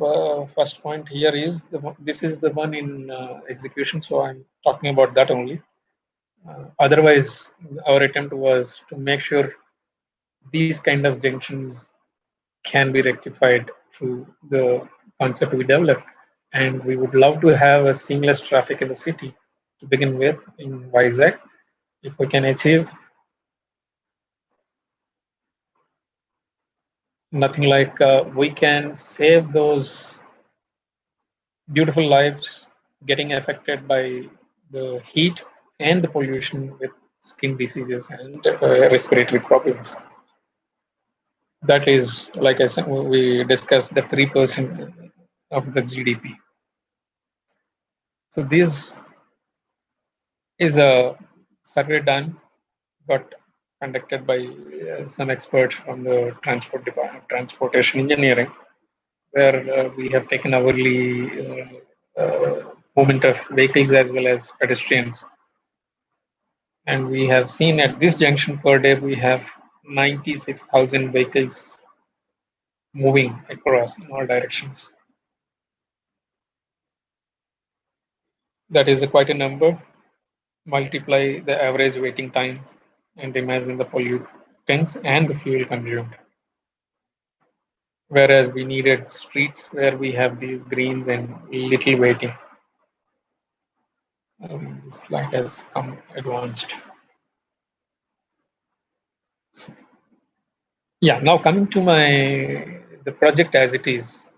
first point here is this is the one in execution. So I'm talking about that only. Otherwise, our attempt was to make sure these kind of junctions can be rectified through the concept we developed. And we would love to have a seamless traffic in the city to begin with in Vizag. If we can achieve, nothing like we can save those beautiful lives getting affected by the heat and the pollution with skin diseases and respiratory problems. That is, like I said, we discussed the 3% of the GDP. So this is a survey done, but conducted by some experts from the transport department, transportation engineering, where we have taken hourly movement of vehicles as well as pedestrians. And we have seen at this junction per day, we have 96,000 vehicles moving across in all directions. That is quite a number. Multiply the average waiting time and imagine the pollutants and the fuel consumed. whereas we needed streets where we have these greens and little waiting. This slide has come advanced. Yeah, now coming to the project as it is.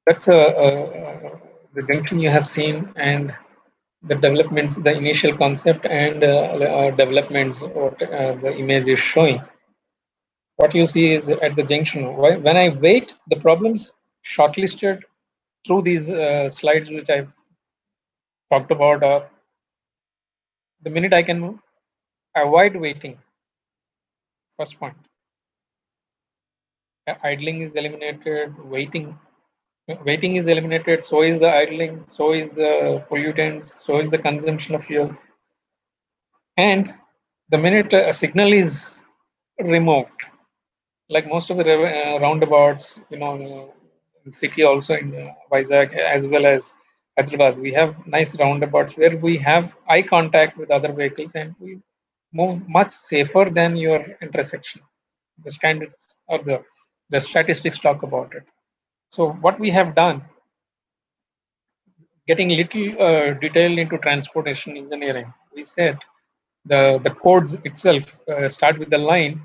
That's the junction you have seen, and the developments, the initial concept and developments what the image is showing. What you see is at the junction. When I wait, the problems shortlisted through these slides which I've talked about are the minute I can avoid waiting. First point. Idling is eliminated, waiting is eliminated, so is the idling, so is the pollutants, so is the consumption of fuel. And the minute a signal is removed, like most of the roundabouts, in city also in Vizag as well as Hyderabad, we have nice roundabouts where we have eye contact with other vehicles and we move much safer than your intersection. The standards or the statistics talk about it. So what we have done, getting little detailed into transportation engineering, we said the codes itself start with the line.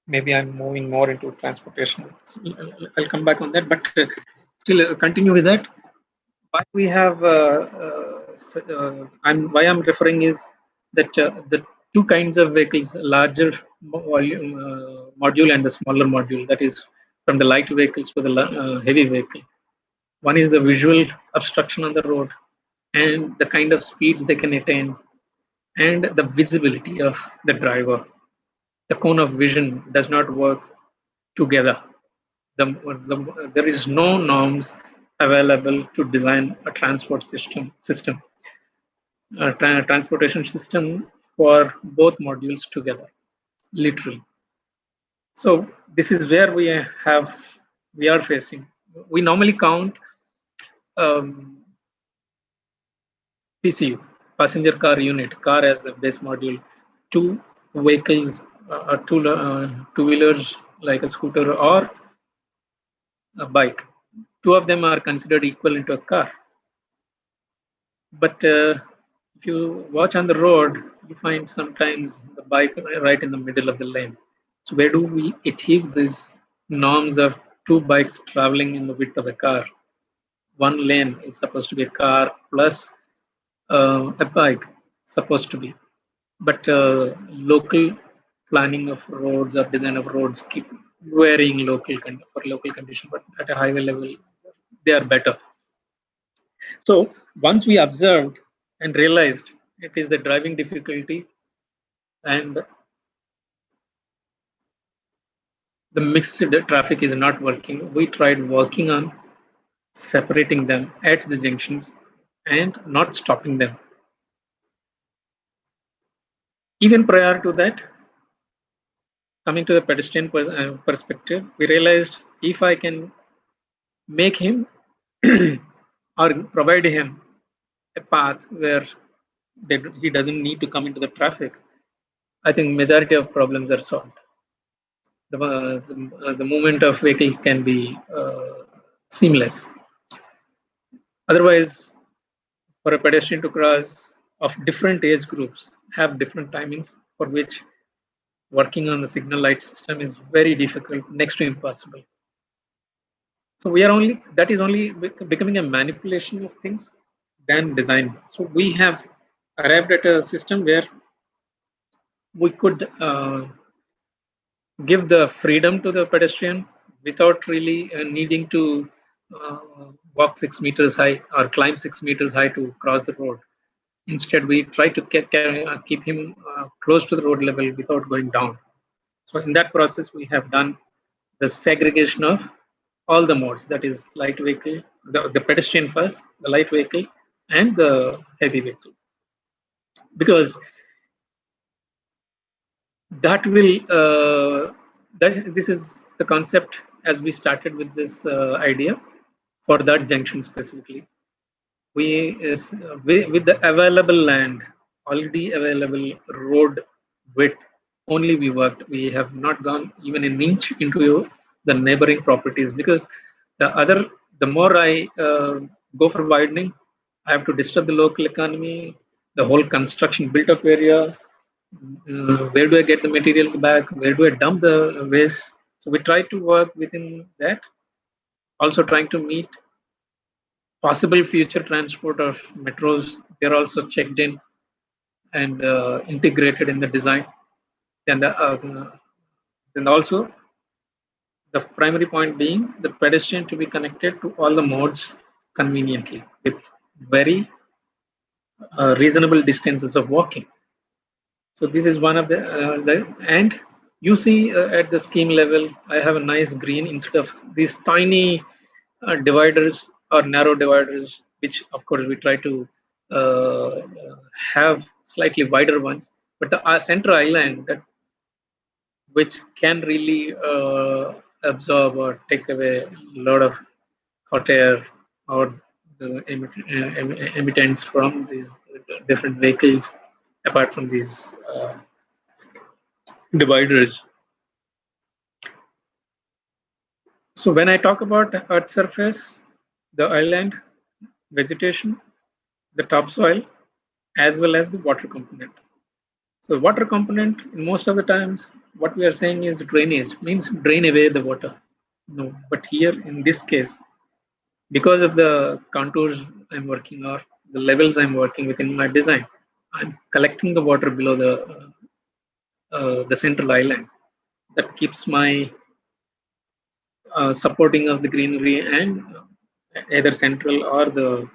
Maybe I'm moving more into transportation. I'll come back on that, but still continue with that. Why we have why I'm referring is that the two kinds of vehicles, larger volume module and the smaller module, that is from the light vehicles to the heavy vehicle. One is the visual obstruction on the road and the kind of speeds they can attain and the visibility of the driver. The cone of vision does not work together. There is no norms available to design a transportation system for both modules together, literally. So this is where we are facing. We normally count PCU, passenger car unit, car as the base module, two vehicles, two-wheelers like a scooter or a bike. Two of them are considered equal into a car. But if you watch on the road, you find sometimes the bike right in the middle of the lane. So where do we achieve these norms of two bikes traveling in the width of a car? One lane is supposed to be a car plus a bike, supposed to be. But local planning of roads or design of roads keep varying for local condition, but at a highway level, they are better. So once we observed and realized it is the driving difficulty and the mixed traffic is not working, we tried working on separating them at the junctions and not stopping them. Even prior to that, coming to the pedestrian perspective, we realized if I can make him or provide him a path where he doesn't need to come into the traffic, I think majority of problems are solved. The movement of vehicles can be seamless. Otherwise, for a pedestrian to cross of different age groups have different timings, for which working on the signal light system is very difficult, next to impossible. So that is only becoming a manipulation of things than design. So we have arrived at a system where we could give the freedom to the pedestrian without really needing to walk 6 meters high or climb 6 meters high to cross the road. Instead, we try to keep him close to the road level without going down. So in that process, we have done the segregation of all the modes, that is light vehicle, the pedestrian first, the light vehicle, and the heavy vehicle. Because that will, this is the concept as we started with this idea for that junction specifically. With the available land already available road width only we worked. We have not gone even an inch into the neighboring properties, because the more I go for widening, I have to disturb the local economy, the whole construction built up area. Where do I get the materials back? Where do I dump the waste? So we try to work within that, also trying to meet possible future transport of metros. They're also checked in and integrated in the design. And then also the primary point being the pedestrian to be connected to all the modes conveniently with very reasonable distances of walking. So this is one of the and you see at the scheme level, I have a nice green instead of these tiny dividers or narrow dividers, which of course we try to uh, have slightly wider ones. But the center island, that which can really absorb or take away a lot of hot air or the emittents from these different vehicles, apart from these dividers. So when I talk about earth surface, the island, vegetation, the topsoil, as well as the water component. So water component, in most of the times, what we are saying is drainage, means drain away the water. No, but here in this case, because of the contours I'm working or the levels I'm working within my design, I'm collecting the water below the central island. That keeps my supporting of the greenery and either central or the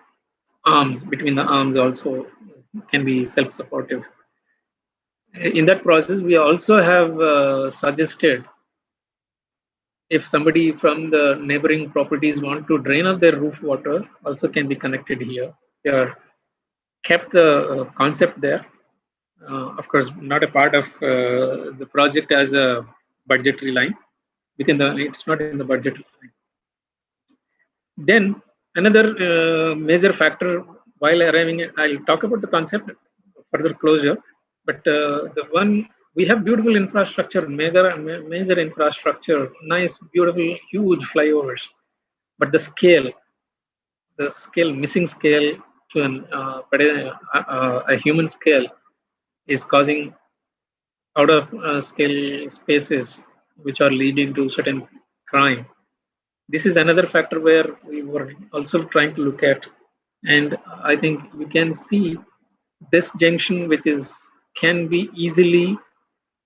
arms, between the arms also can be self-supportive. In that process, we also have suggested if somebody from the neighboring properties want to drain off their roof water, also can be connected here. They are kept the concept there. Of course, not a part of the project as a budgetary line. Within the, it's not in the budget line. Then another major factor while arriving, I'll talk about the concept further closure. But the one, we have beautiful infrastructure, major infrastructure, nice, beautiful, huge flyovers. But the scale, missing scale to a human scale is causing out of scale spaces which are leading to certain crime. This is another factor where we were also trying to look at, and I think you can see this junction, which is can be easily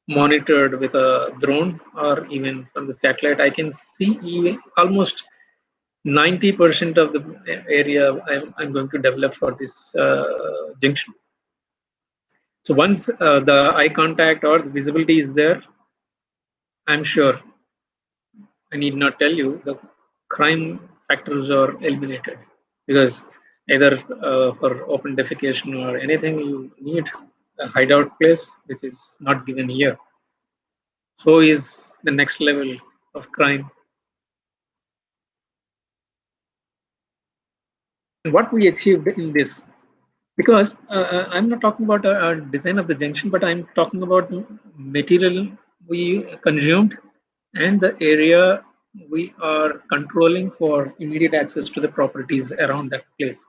monitored with a drone or even from the satellite. I can see almost 90% of the area I'm going to develop for this junction. So once the eye contact or the visibility is there, I'm sure, I need not tell you, the crime factors are eliminated, because either for open defecation or anything, you need a hideout place, which is not given here. So is the next level of crime. And what we achieved in this, because I'm not talking about a design of the junction, but I'm talking about the material we consumed and the area we are controlling for immediate access to the properties around that place.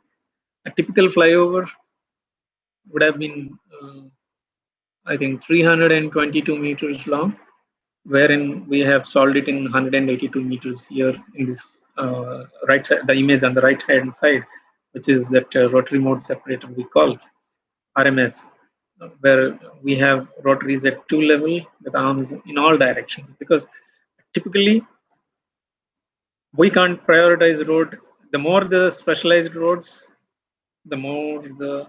A typical flyover would have been, I think, 322 meters long, wherein we have solved it in 182 meters here in this right side, the image on the right hand side, which is that rotary mode separator we call RMS, where we have rotaries at 2 level with arms in all directions, because typically we can't prioritize road. The more the specialized roads, the more the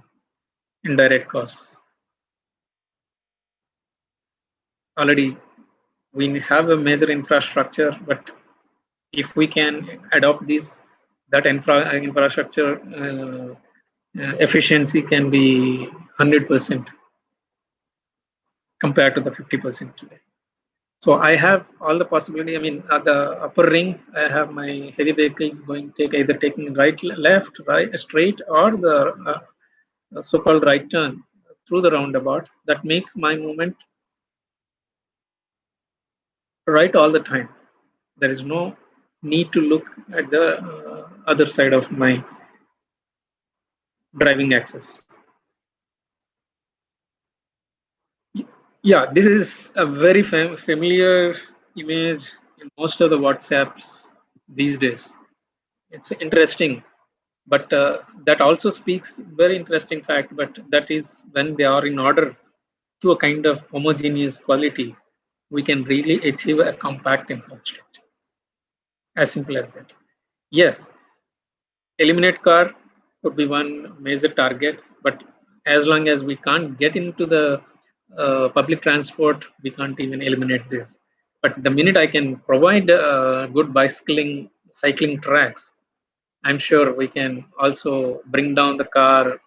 indirect costs. Already we have a major infrastructure, but if we can adopt this, that infrastructure efficiency can be 100% compared to the 50% today. So I have all the possibility. I mean, at the upper ring, I have my heavy vehicles going either taking right, left, right, straight, or the so-called right turn through the roundabout that makes my movement right all the time. There is no need to look at the other side of my driving axis. Yeah, this is a very familiar image in most of the WhatsApps these days. It's interesting, but that also speaks very interesting fact. But that is when they are in order to a kind of homogeneous quality, we can really achieve a compact infrastructure. As simple as that. Yes, eliminate car could be one major target, but as long as we can't get into the public transport, we can't even eliminate this. But the minute I can provide good cycling tracks, I'm sure we can also bring down the car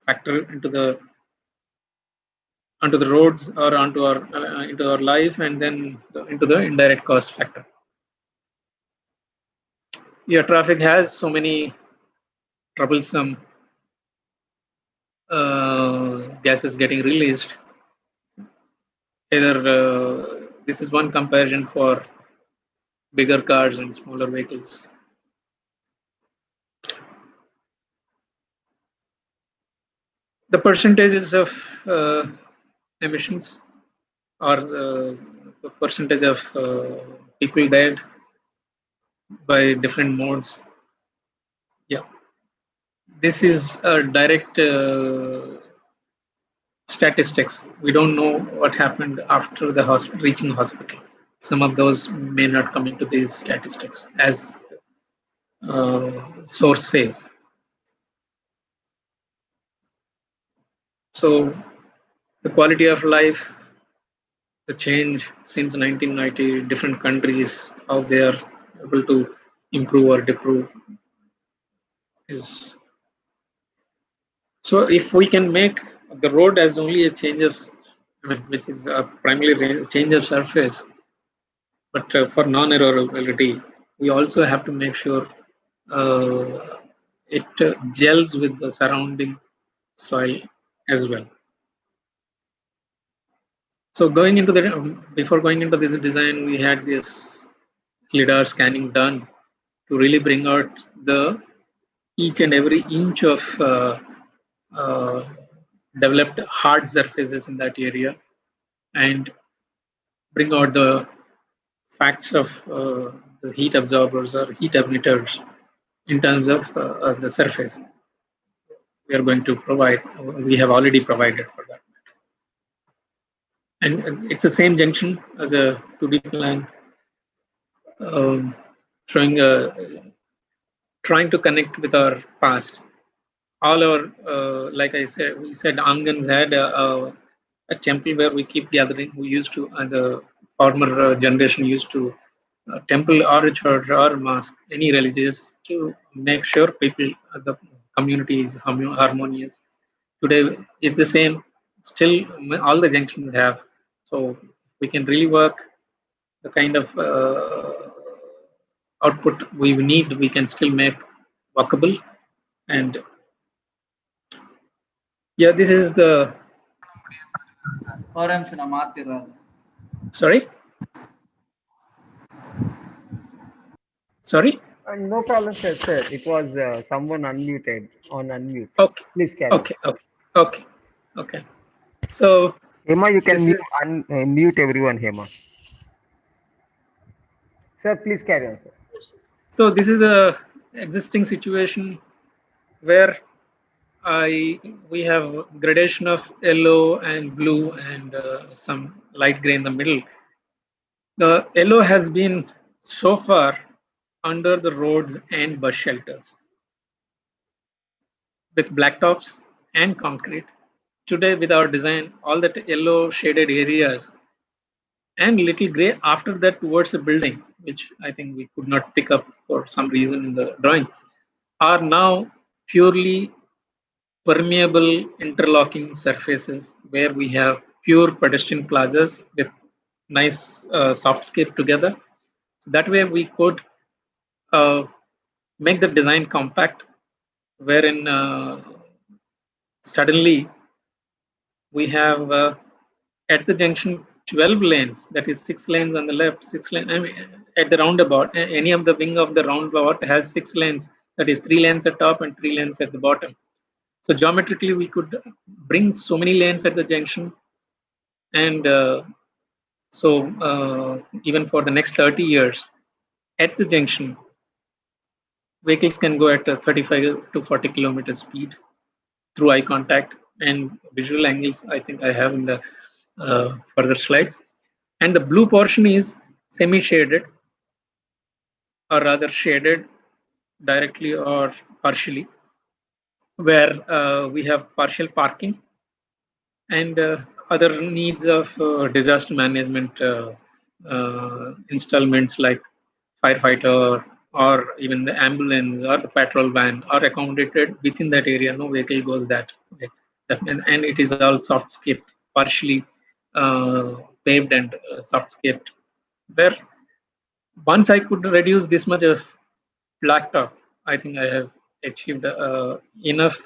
factor onto the roads or onto our into our life, and then into the indirect cost factor. Yeah, traffic has so many troublesome gases getting released. Either this is one comparison for bigger cars and smaller vehicles. The percentages of emissions or the percentage of people dead by different modes. Yeah, this is a direct statistics. We don't know what happened after the reaching hospital. Some of those may not come into these statistics, as source says. So the quality of life, the change since 1990, different countries, how they are able to improve or deprove is. So if we can make the road as only a change of, which is a primarily change of surface, but for non-erodibility, we also have to make sure it gels with the surrounding soil as well. So going into the before going into this design, we had this lidar scanning done to really bring out the each and every inch of developed hard surfaces in that area, and bring out the facts of the heat absorbers or heat emitters in terms of the surface we are going to provide. We have already provided for that. And it's the same junction as a 2D plan, showing trying to connect with our past. All our, like I said, we said Angans had a temple where we keep gathering. We used to, the former generation used to temple or a church or a mosque, any religious, to make sure people, the community is harmonious. Today it's the same. Still, all the junctions have. So we can really work the kind of output we need. We can still make workable. And yeah, this is the. Sorry. Sorry. No problem, sir. Sir, it was someone unmuted on unmute. Okay. Please carry. Okay. So Hema, you can mute everyone, Hema. Sir, please carry on, sir. So this is the existing situation where we have gradation of yellow and blue and some light gray in the middle. The yellow has been so far under the roads and bus shelters with blacktops and concrete. Today with our design, all that yellow shaded areas and little gray after that towards the building, which I think we could not pick up for some reason in the drawing, are now purely permeable interlocking surfaces where we have pure pedestrian plazas with nice softscape together. So that way we could make the design compact, wherein suddenly we have at the junction 12 lanes, that is 6 lanes on the left, 6 lanes. I mean, at the roundabout, any of the wing of the roundabout has 6 lanes, that is 3 lanes at top and 3 lanes at the bottom. So geometrically, we could bring so many lanes at the junction, and even for the next 30 years, at the junction, vehicles can go at 35 to 40 kilometer speed through eye contact and visual angles. I think I have in the further slides. And the blue portion is semi-shaded, or rather shaded directly or partially, where we have partial parking and other needs of disaster management installments like firefighter or even the ambulance or the patrol van are accommodated within that area. No vehicle goes that way. And it is all soft-scaped, partially paved and soft-scaped. Where once I could reduce this much of blacktop, I think I have achieved enough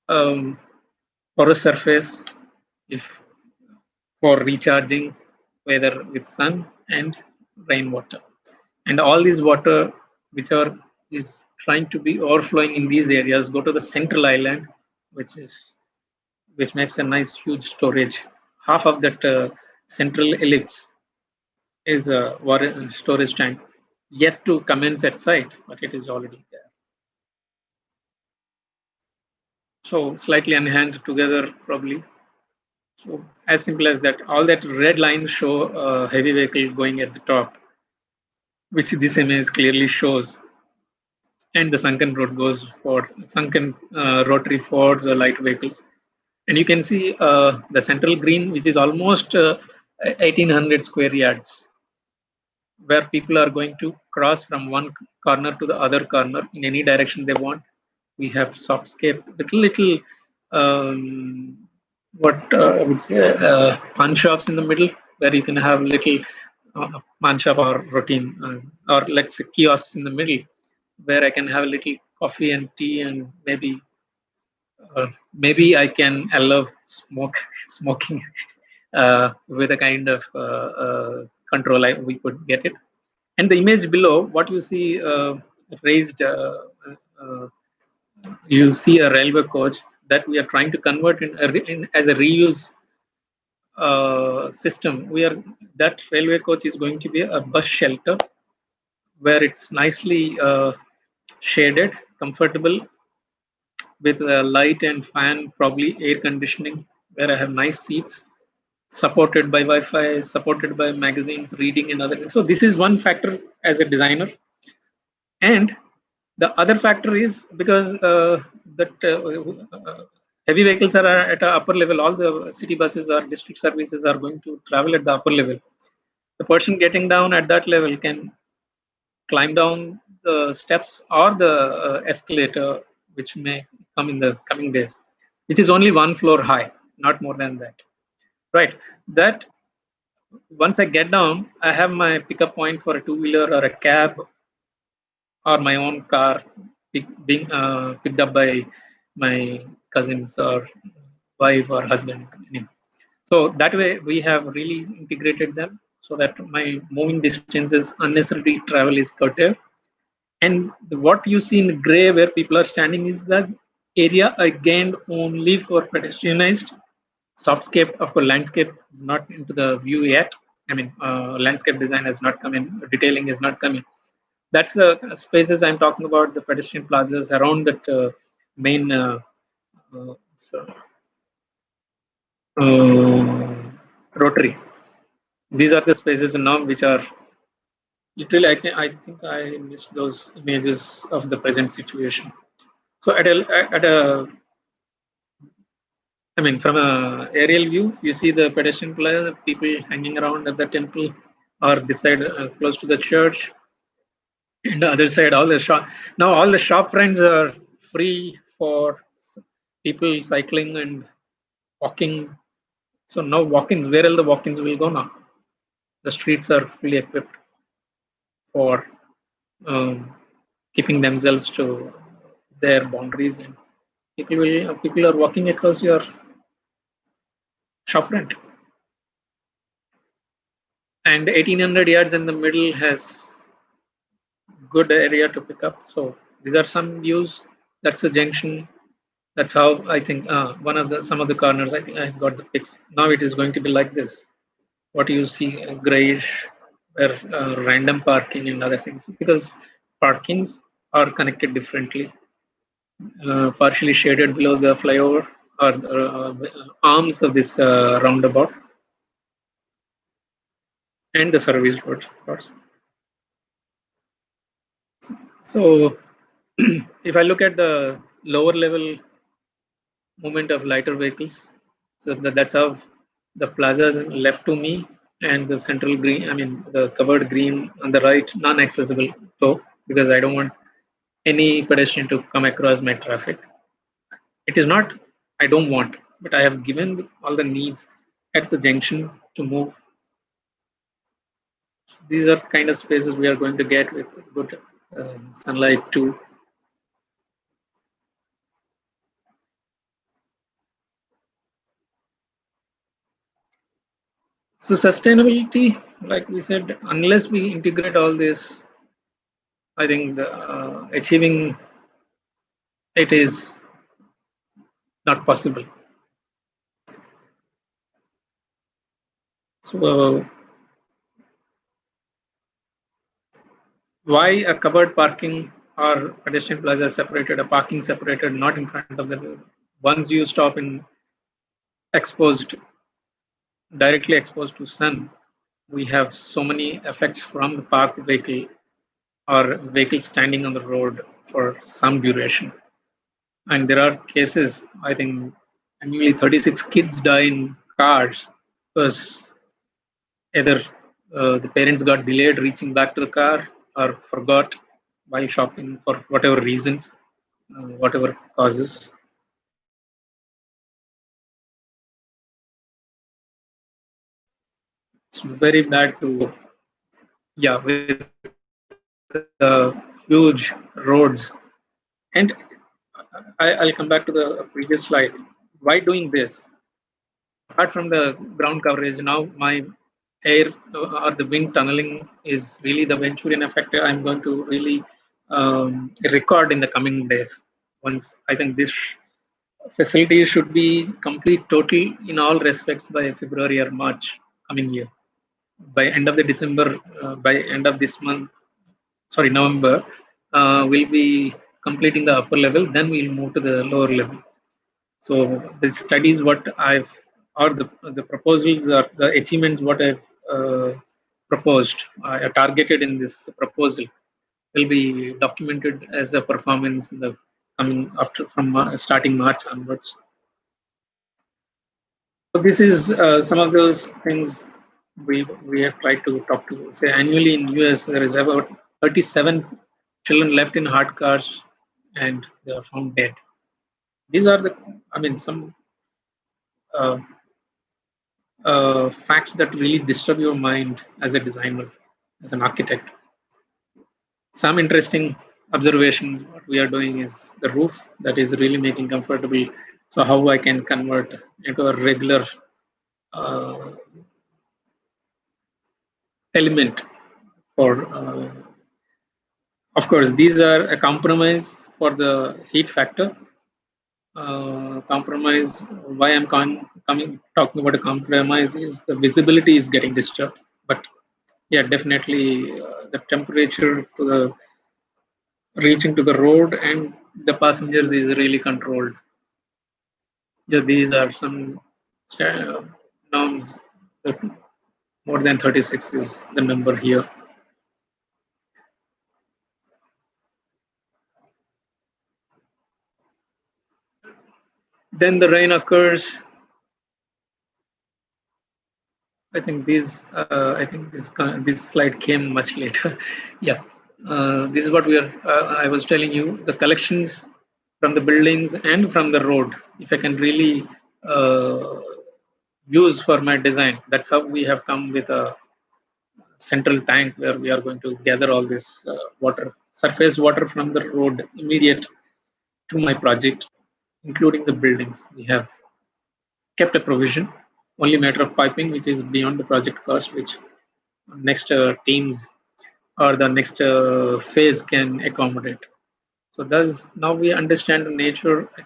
porous surface if for recharging, whether with sun and rainwater. And all this water which is trying to be overflowing in these areas go to the central island, which makes a nice huge storage. Half of that central ellipse is a water storage tank, yet to commence at site, but it is already there. So slightly enhanced together probably. So as simple as that, all that red lines show a heavy vehicle going at the top, which this image clearly shows. And the sunken road goes for sunken rotary for the light vehicles. And you can see the central green, which is almost 1800 square yards, where people are going to cross from one corner to the other corner in any direction they want. We have softscape with little what I would say pawn shops in the middle, where you can have little pawn shop or routine or let's say kiosks in the middle, where I can have a little coffee and tea, and maybe I can allow smoking with a kind of control. We could get it. And the image below, what you see raised, you see a railway coach that we are trying to convert as a reuse system. That railway coach is going to be a bus shelter, where it's nicely shaded, comfortable, with a light and fan, probably air conditioning, where I have nice seats, supported by Wi-Fi, supported by magazines, reading, and other things. So this is one factor as a designer. And the other factor is because heavy vehicles are at an upper level. All the city buses or district services are going to travel at the upper level. The person getting down at that level can climb down the steps or the escalator, which may come in the coming days, which is only 1 floor high, not more than that. Right. That once I get down, I have my pickup point for a two-wheeler or a cab or my own car being picked up by my cousins or wife or husband. So that way we have really integrated them so that my moving distances, unnecessary travel is curtailed. And what you see in gray where people are standing is the area I gained only for pedestrianized. Softscape, of course, landscape is not into the view yet. I mean, landscape design has not come in, detailing is not coming. That's the spaces I'm talking about, the pedestrian plazas around that main rotary. These are the spaces now which are literally, I think I missed those images of the present situation. So I mean, from a aerial view, you see the pedestrian plaza, people hanging around at the temple or beside close to the church. And the other side, all the shop. Now all the shop fronts are free for people cycling and walking. So now walk-ins, where all the walk-ins will go now? The streets are fully equipped for keeping themselves to their boundaries, and people are walking across your shop front. And 1800 yards in the middle has good area to pick up. So these are some views. That's a junction. That's how I think some of the corners. I think I got the pics. Now it is going to be like this. What you see, grayish, where random parking and other things, because parkings are connected differently, partially shaded below the flyover or arms of this roundabout, and the service roads, of course. So if I look at the lower level movement of lighter vehicles, so that's how the plazas left to me, and the central green, I mean the covered green on the right, non-accessible though, because I don't want any pedestrian to come across my traffic. It is not I don't want, but I have given all the needs at the junction to move. These are kind of spaces we are going to get with good sunlight too. So sustainability, like we said, unless we integrate all this, I think achieving it is not possible. So why a covered parking or pedestrian plaza separated, a parking separated, not in front of the, once you stop in exposed, directly exposed to sun, we have so many effects from the parked vehicle or vehicle standing on the road for some duration. And there are cases, I think annually 36 kids die in cars because either the parents got delayed reaching back to the car or forgot while shopping for whatever reasons, whatever causes. It's very bad to, yeah, with huge roads. And I'll come back to the previous slide. Why doing this? Apart from the ground coverage, now my air or the wind tunneling is really the Venturian effect I'm going to really record in the coming days. Once I think this facility should be complete total in all respects by February or March coming year. By end of the December, by end of this month, sorry, November, we'll be completing the upper level, then we'll move to the lower level. So the studies what I've, or the proposals or the achievements what I've proposed, targeted in this proposal, will be documented as a performance in the coming after from starting March onwards. So this is some of those things we have tried to talk to. Say annually in US there is about 37 children left in hard cars and they are found dead. These are the, I mean, some uh, facts that really disturb your mind as a designer, as an architect. Some interesting observations. What we are doing is the roof that is really making comfortable. So how I can convert into a regular element for. Of course, these are a compromise for the heat factor. Compromise. Why I'm coming talking about a compromise is the visibility is getting disturbed, but yeah, definitely the temperature to the reaching to the road and the passengers is really controlled. Yeah, these are some norms that more than 36 is the number here. Then the rain occurs. I think these. I think this slide came much later. Yeah, this is what we are. I was telling you the collections from the buildings and from the road. If I can really use for my design, that's how we have come with a central tank where we are going to gather all this water, surface water from the road immediate to my project, including the buildings. We have kept a provision. only matter of piping, which is beyond the project cost, which next teams or the next phase can accommodate. So thus now we understand the nature. I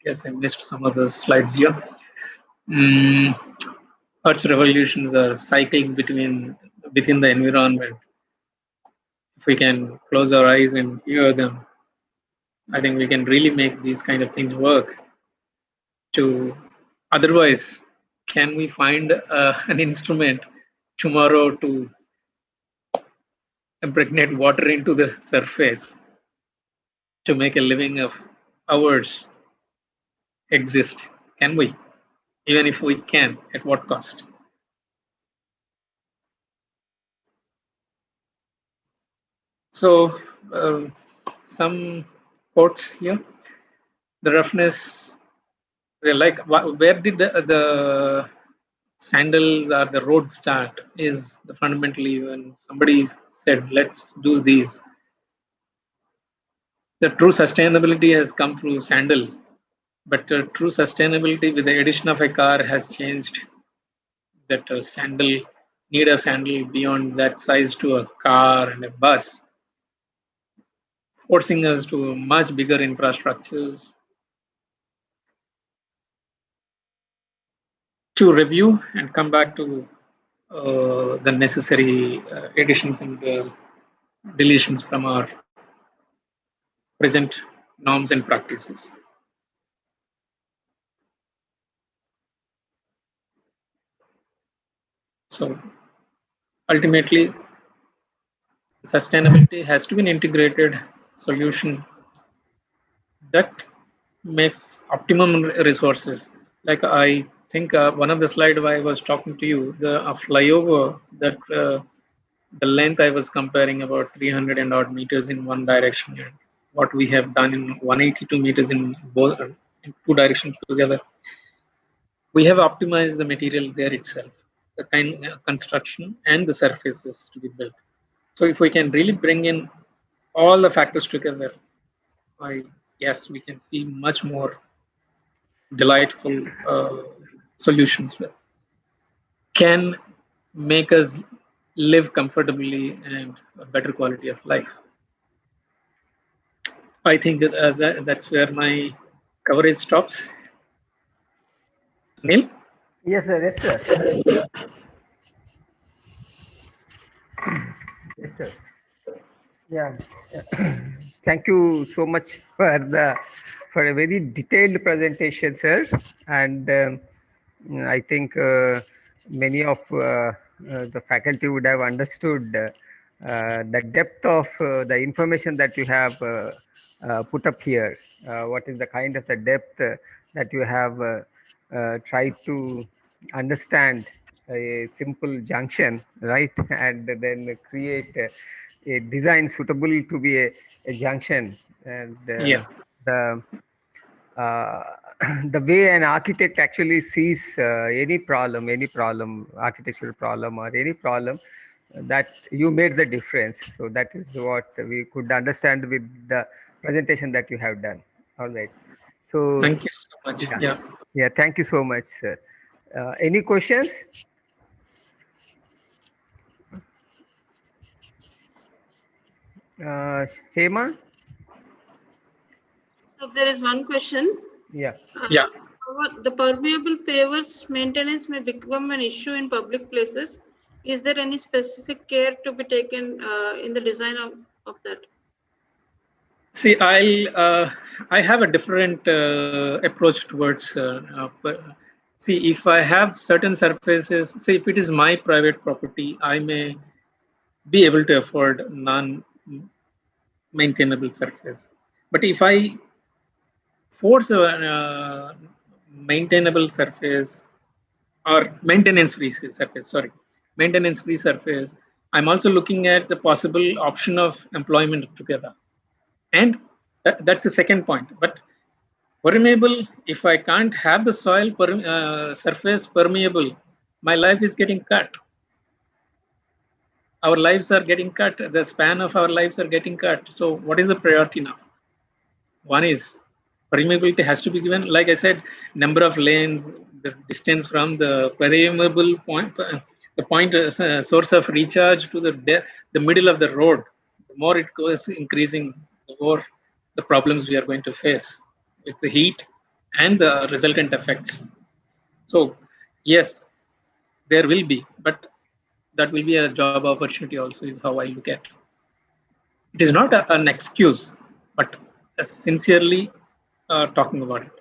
guess I missed some of the slides here. Mm, Earth's revolutions are cycles within the environment. If we can close our eyes and hear them, I think we can really make these kind of things work. To otherwise, can we find an instrument tomorrow to impregnate water into the surface to make a living of ours exist? Can we? Even if we can, at what cost? So, some quotes here. The roughness, like where did the sandals or the road start? Is the fundamentally when somebody said, "Let's do these." The true sustainability has come through sandal, but true sustainability with the addition of a car has changed that need a sandal beyond that size to a car and a bus, forcing us to much bigger infrastructures. To review and come back to the necessary additions and deletions from our present norms and practices. So ultimately, sustainability has to be an integrated solution that makes optimum resources. Like I think one of the slide I was talking to you, the flyover that the length I was comparing about 300 and odd meters in one direction, and what we have done in 182 meters in both in two directions together. We have optimized the material there itself, the kind of construction and the surfaces to be built. So if we can really bring in all the factors together, yes, we can see much more delightful solutions with can make us live comfortably and a better quality of life. I think that's where my coverage stops. Neil? Yes, sir. Yes, sir. Yes, sir. Yeah. Thank you so much for a very detailed presentation, sir. And I think many of the faculty would have understood the depth of the information that you have put up here. What is the kind of the depth that you have tried to understand a simple junction, right? And then create a design suitable to be a junction. And Yeah. the uh, the way an architect actually sees any problem, architectural problem or any problem, that you made the difference. So that is what we could understand with the presentation that you have done. All right. So Thank you so much. Yeah. yeah, thank you so much, sir. Any questions? Hema? So there is one question. Yeah. Yeah. The permeable pavers maintenance may become an issue in public places. Is there any specific care to be taken in the design of that? See, I have a different approach towards. See, if I have certain surfaces, say if it is my private property, I may be able to afford non-maintainable surface. But if I force a maintainable surface or maintenance-free surface, sorry, maintenance-free surface, I'm also looking at the possible option of employment together. And that's the second point. But permeable, if I can't have the soil surface permeable, my life is getting cut. Our lives are getting cut. The span of our lives are getting cut. So what is the priority now? One is permeability has to be given. Like I said, number of lanes, the distance from the permeable point, the point source of recharge to the middle of the road. The more it goes increasing, the more the problems we are going to face with the heat and the resultant effects. So yes, there will be, but that will be a job opportunity also, is how I look at. It is not an excuse, but sincerely talking about it.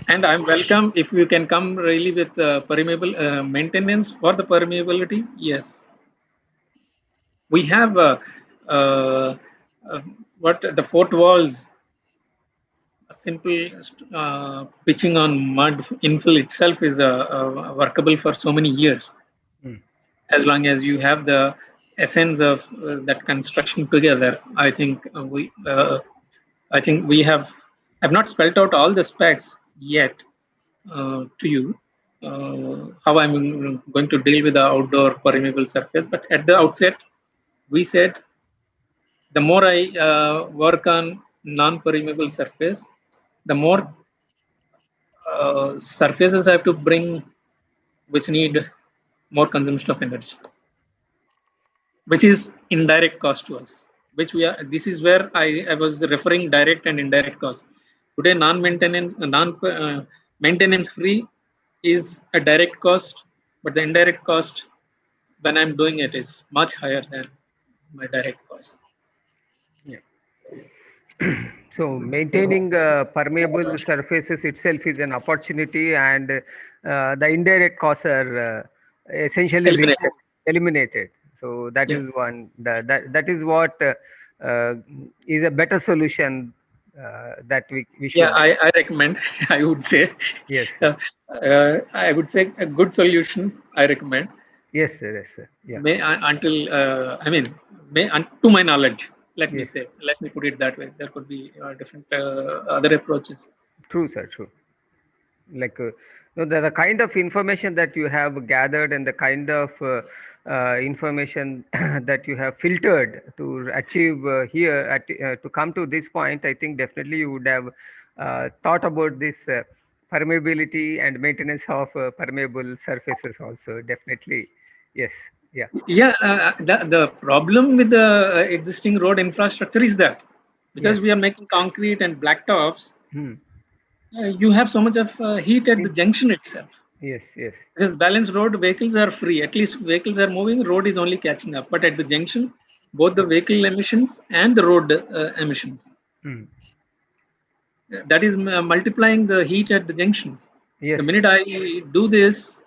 And I'm welcome if you can come really with permeable maintenance for the permeability. Yes, we have uh, what the fort walls. A simple pitching on mud infill itself is workable for so many years, as long as you have the essence of that construction together. I think we have. I've not spelled out all the specs yet to you. How I'm going to deal with the outdoor permeable surface, but at the outset, we said the more I work on non-permeable surface, the more surfaces I have to bring which need more consumption of energy, which is indirect cost to us. Which we are. This is where I was referring direct and indirect costs. Today, non-maintenance free is a direct cost, but the indirect cost when I'm doing it is much higher than my direct cost. Yeah. So maintaining permeable surfaces itself is an opportunity, and the indirect costs are essentially Eliminated. eliminated. So that is one. That is what is a better solution that we should. Yeah, I recommend. I would say. Yes. I would say a good solution. I recommend. Yes, sir. Yes, sir. Yeah. Until I mean, to my knowledge, let me Yes. say, let me put it that way. There could be different other approaches. True, sir. True. Like the kind of information that you have gathered and the kind of information that you have filtered to achieve here to come to this point, I think definitely you would have thought about this permeability and maintenance of permeable surfaces also. Definitely. Yes. Yeah. Yeah, the problem with the existing road infrastructure is that because Yes. we are making concrete and blacktops, Hmm. you have so much of heat at the junction itself. Yes. Yes. Because balanced road vehicles are free. At least vehicles are moving, road is only catching up. But at the junction, both the vehicle emissions and the road emissions, Hmm. that is multiplying the heat at the junctions. Yes. The minute I do this,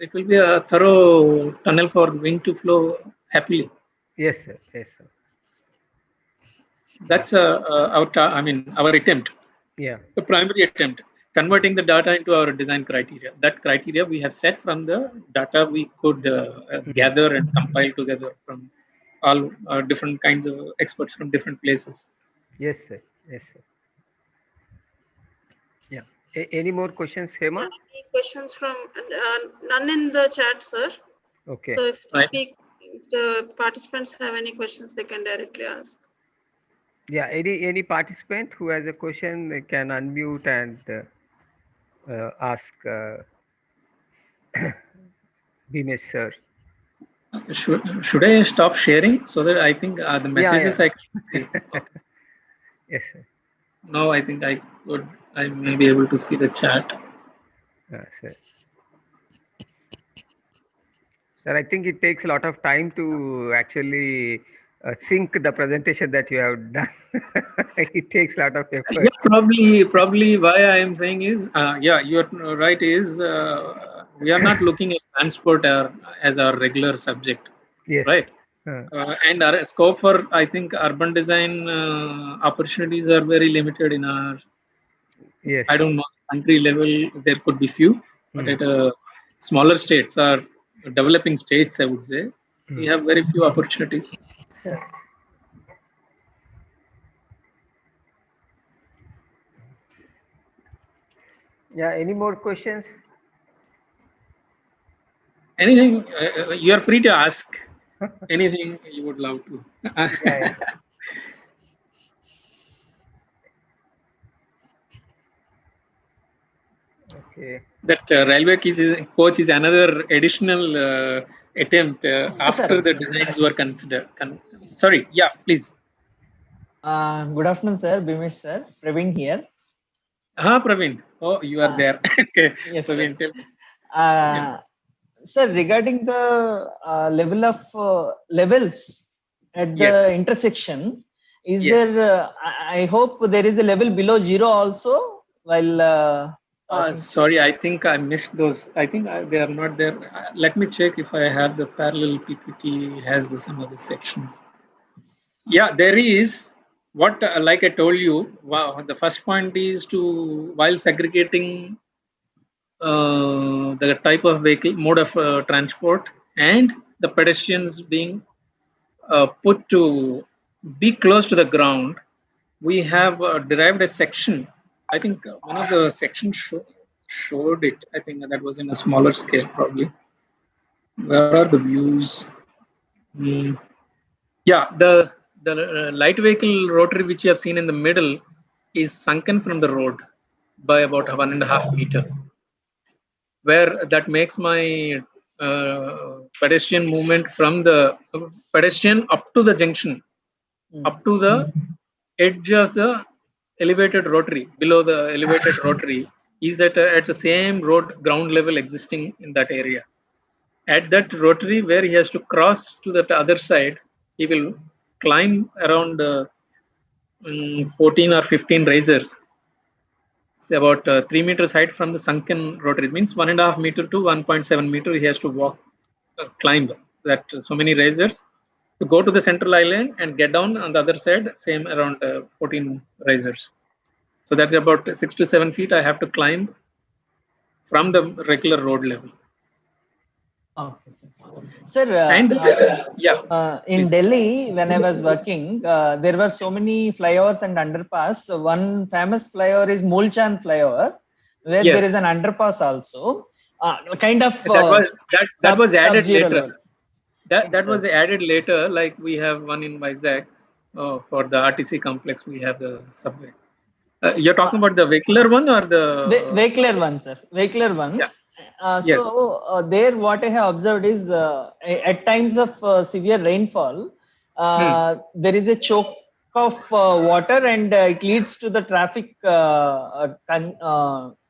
it will be a thorough tunnel for wind to flow happily. Yes, sir. Yes, sir. That's our attempt, Yeah. the primary attempt, converting the data into our design criteria. That criteria we have set from the data we could gather and compile together from all different kinds of experts from different places. Yes, sir. Yes, sir. Yeah. Any more questions, Hema? Any questions from none in the chat, sir? Okay. So if Right. the participants have any questions, they can directly ask. Yeah. Any participant who has a question can unmute and ask Bimesh sir. Should I stop sharing so that I think the messages I can see? Okay. Yes, sir. Now I think I may be able to see the chat. Sir. Sir, I think it takes a lot of time to actually sync the presentation that you have done. It takes a lot of effort. Yeah, probably why I am saying is, yeah, you're right. Is we are not looking at transport as our regular subject, Yes. right? And our scope for, I think, urban design opportunities are very limited in our. Yes. I don't know, country level there could be few, but at smaller states or developing states, I would say, we have very few opportunities. Yeah. Any more questions? Anything you are free to ask. Anything you would love to. Yeah. Okay. That railway coach is another additional attempt after the designs were considered. Sorry, yeah, please. Good afternoon, sir. Bimish, sir. Praveen here. Praveen. Oh, you are there. Okay, Yes, Praveen, sir. tell me. Sir, regarding the level of levels at the intersection, is Yes. there? I hope there is a level below zero also while passing. Sorry, I think I missed those. I think they are not there. Let me check if I have the parallel PPT has some of the sections. Yeah, there is. What, like I told you, wow, the first point is to, while segregating the type of vehicle, mode of transport, and the pedestrians being put to be close to the ground, we have derived a section. I think one of the sections showed it. I think that was in a smaller scale, probably. Where are the views? Hmm. Yeah, the light vehicle rotary which you have seen in the middle is sunken from the road by about 1.5 meter, where that makes my pedestrian movement from the pedestrian up to the junction, up to the edge of the elevated rotary, below the elevated rotary, is at the same road ground level existing in that area. At that rotary where he has to cross to that other side, he will climb around 14 or 15 risers. It's about 3 meters height from the sunken rotary. It means 1.5 meter to 1.7 meter. He has to walk, climb that so many risers to go to the central island and get down on the other side, same around 14 risers. So that's about 6 to 7 feet I have to climb from the regular road level. Okay, sir. Sir, And yeah, in please. Delhi, when I was working, there were so many flyovers and underpass. So one famous flyover is Mulchan flyover, where Yes. there is an underpass also. Kind of that was added sub-zero later. level. That was added later. Like we have one in Vizag for the RTC complex. We have the subway. You're talking about the vehicular one or the vehicular one, sir. Vehicular one. Yeah. Yes. So there, what I have observed is at times of severe rainfall, there is a choke of water, and it leads to the traffic.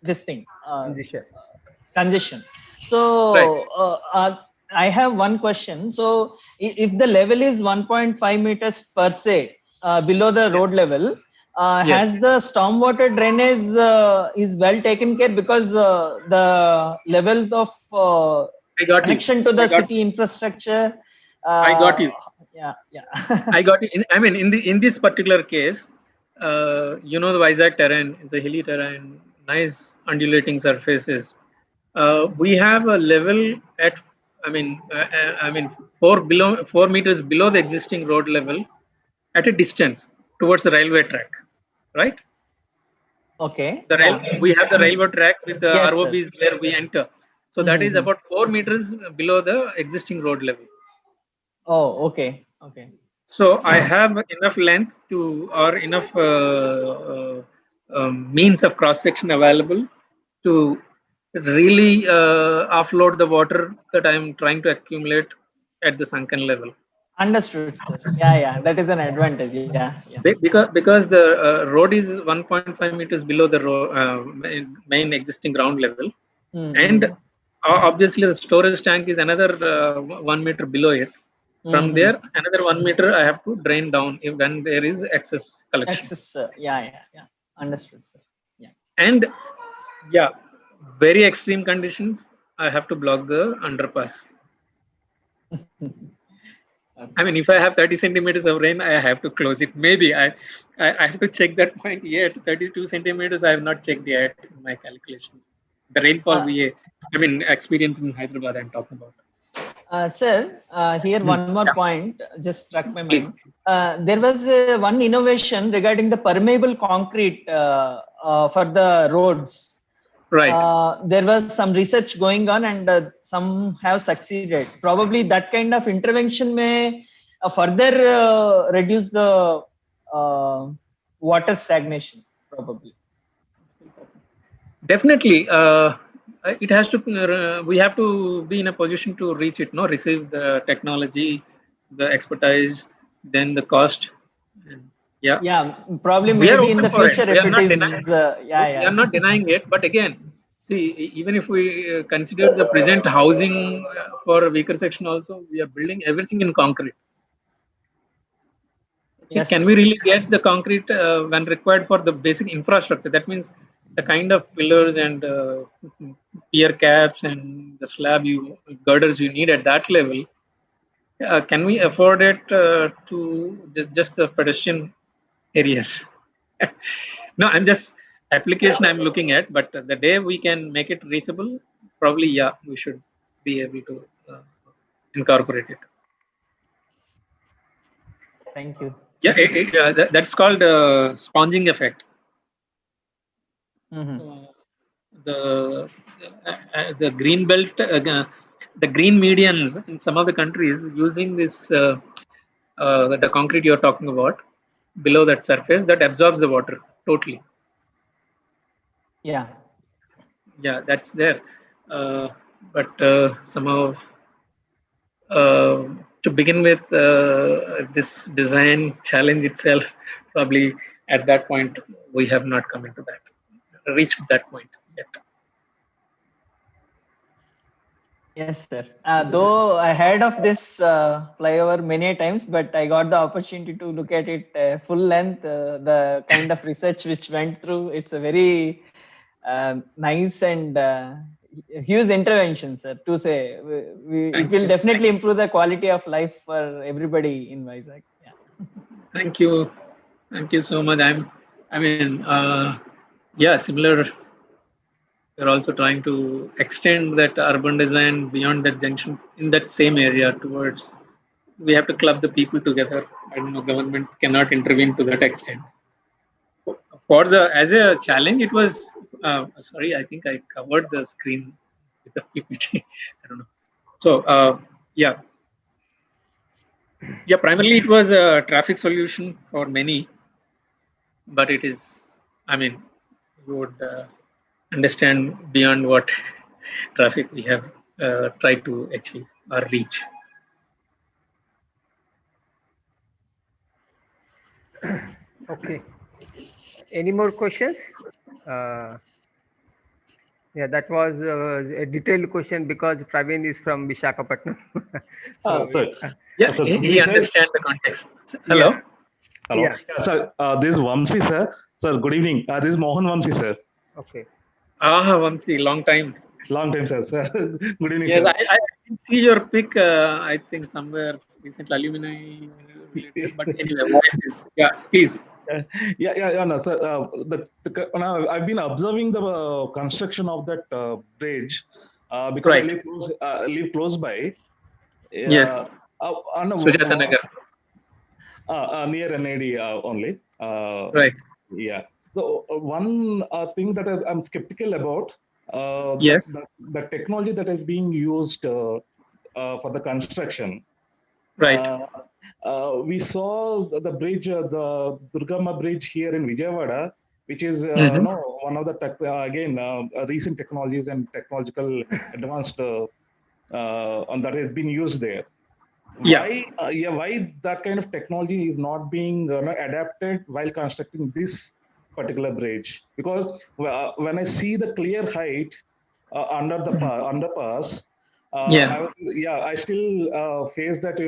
This thing. Congestion. So right. I have one question. So if the level is 1.5 meters per se below the road level, has the stormwater drainage is well taken care, because the levels of connection to the city infrastructure. I got you. Yeah. I got you. I mean, in this particular case, you know, the Vizag terrain is a hilly terrain, nice undulating surfaces. We have a level at, I mean, 4 meters below the existing road level, at a distance towards the railway track, right? Okay. We have the railway track with the Yes, ROBs where we enter. So that is about 4 meters below the existing road level. Oh, okay. Okay. So I have enough length to, or enough means of cross section available to really offload the water that I'm trying to accumulate at the sunken level. Understood, sir. Yeah. That is an advantage. Yeah. Because the road is 1.5 meters below the main existing ground level, and obviously the storage tank is another 1 meter below it. From there, another 1 meter I have to drain down when there is excess collection. Excess, yeah. Understood, sir. Yeah. And yeah, very extreme conditions, I have to block the underpass. I mean, if I have 30 centimeters of rain, I have to close it. Maybe I have to check that point yet. 32 centimeters, I have not checked yet in my calculations. The rainfall experience in Hyderabad, I'm talking about. Sir, here one more point just struck my mind. Please. There was one innovation regarding the permeable concrete for the roads. Right. There was some research going on, and some have succeeded. Probably that kind of intervention may further reduce the water stagnation, probably. Definitely, it has to. We have to be in a position to reach it. No, receive the technology, the expertise, then the cost. And yeah, Yeah, probably we are maybe in open the for it. future We if are it not is, denying. yeah, We are yeah. not denying it. But again, see, even if we consider the present housing for a weaker section, also we are building everything in concrete. Yes, Can sir. we really get the concrete when required for the basic infrastructure? That means the kind of pillars and pier caps and the slab girders you need at that level. Can we afford it to just the pedestrian areas? No, I'm just application I'm looking at, but the day we can make it reachable, probably yeah, we should be able to incorporate it. Thank you. Yeah, that's called sponging effect. Mhm. The the green belt, the green medians in some of the countries using this the concrete you're talking about below that surface that absorbs the water totally. Yeah. Yeah, that's there. But somehow to begin with, this design challenge itself, probably at that point we have not come into that, reached that point yet. Yes, sir. Though I heard of this flyover many times, but I got the opportunity to look at it full length. The kind of research which went through, it's a very nice and huge intervention, sir. To say, it will definitely improve the quality of life for everybody in Vizag. Yeah. Thank you. Thank you so much. I mean, yeah, similar. We're also trying to extend that urban design beyond that junction in that same area towards. We have to club the people together. I don't know, government cannot intervene to that extent. For the as a challenge, it was. Sorry, I think I covered the screen with the PPT. I don't know. So yeah, yeah. Primarily, it was a traffic solution for many, but it is. I mean, you would understand beyond what traffic we have tried to achieve or reach. Okay. Any more questions? Uh, yeah, that was a detailed question because Praveen is from Visakhapatnam. So, Sir. Yeah, Sir, good he evening, sir. understands the context. Hello. yeah. Hello. Yeah. Yeah, sir, this is Vamsi, sir. Sir, good evening. This is Mohan Vamsi, sir. Okay. Vamsi, long time. Long time, sir. Good evening, Yes, sir. I can see your pic. I think somewhere recent alumni related. But anyway, voice is yeah. Please. No, sir. Now I've been observing the construction of that bridge because Right. I live close by. Yes. On Sujata Nagar. near NAD only. Right. Yeah. So one thing that I'm skeptical about Yes. the technology that is being used for the construction. Right. We saw the bridge, the Durgama Bridge here in Vijayawada, which is one of the recent technologies and technological advanced that has been used there. Yeah. Why that kind of technology is not being adapted while constructing this particular bridge? Because when I see the clear height under the underpass, Yeah. I still face that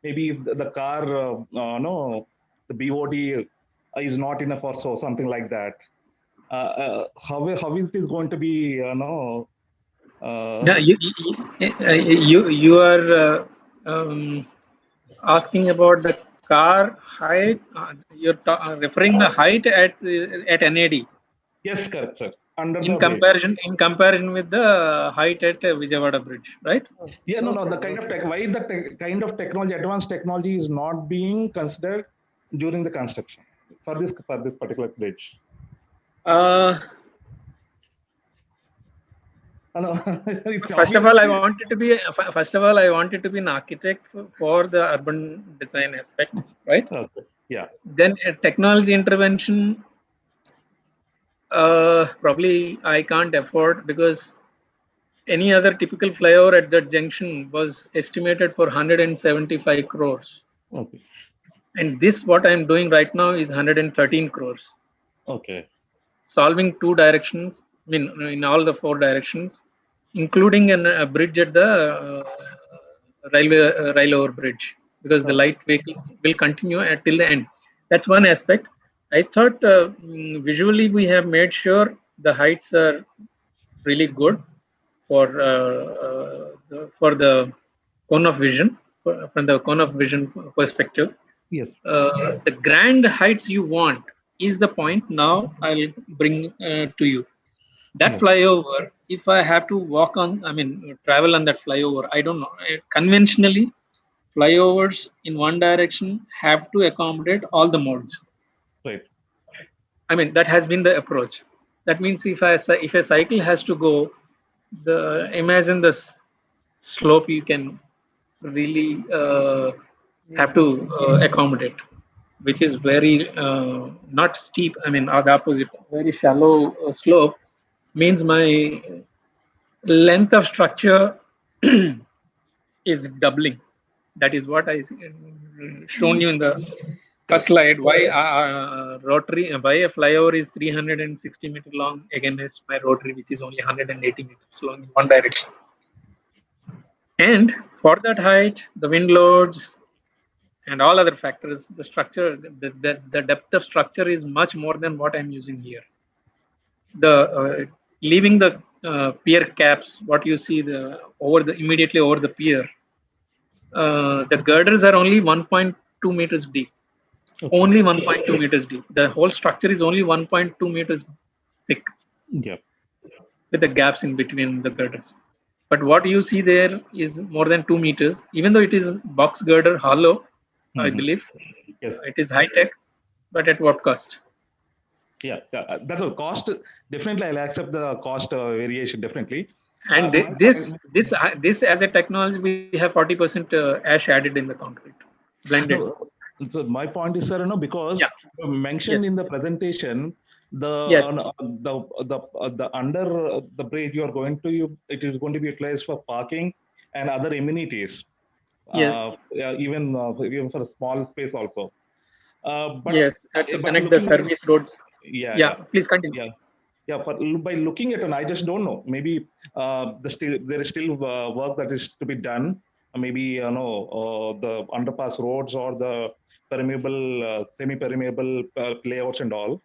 maybe if the car no the BOD is not enough or so something like that. How is this going to be Yeah. You are asking about the car height. You're referring the height at NAD. Yes, correct, sir. Under In the bridge. comparison with the height at Vijayawada Bridge, right? Yeah, no. The kind of why the kind of technology, advanced technology, is not being considered during the construction for this particular bridge. First of all, I wanted to be an architect for the urban design aspect, right? Okay. Yeah. Then technology intervention. Probably I can't afford, because any other typical flyover at that junction was estimated for 175 crores. Okay. And this, what I'm doing right now, is 113 crores. Okay. Solving two directions, I mean, in all the four directions, including a bridge at the rail over bridge, because the light vehicles will continue till the end. That's one aspect. I thought visually we have made sure the heights are really good for the cone of vision, from the cone of vision perspective. Yes. The grand heights you want is the point now I'll bring to you. That flyover, if I have to walk on, I mean, travel on that flyover, I don't know. Conventionally, flyovers in one direction have to accommodate all the modes. Right. I mean, that has been the approach. That means if a cycle has to go, imagine the slope you can really have to accommodate, which is very not steep. I mean, or the opposite, very shallow slope means my length of structure is doubling. That is what I shown you in the first slide. Why why a flyover is 360-meter long against my rotary, which is only 180 meters long in one direction. And for that height, the wind loads and all other factors, the structure, the depth of structure is much more than what I'm using here. The leaving the pier caps, what you see immediately over the pier, the girders are only 1.2 meters deep. Okay. Only 1.2 meters deep. The whole structure is only 1.2 meters thick. Yeah. With the gaps in between the girders. But what you see there is more than 2 meters, even though it is box girder hollow, I believe. Yes. It is high tech, but at what cost? Yeah, that's a cost. Definitely, I'll accept the cost variation. Definitely. And this as a technology, we have 40% ash added in the concrete, blended. No, so my point is, sir, because mentioned in the presentation, the under the bridge you are going to it is going to be utilized for parking and other amenities. Yes. Even for a small space also. But yes, to connect the service roads. Yeah. Please continue. Yeah, by looking at it, I just don't know. Maybe there is still work that is to be done. Maybe the underpass roads or the permeable, semi-permeable layouts and all.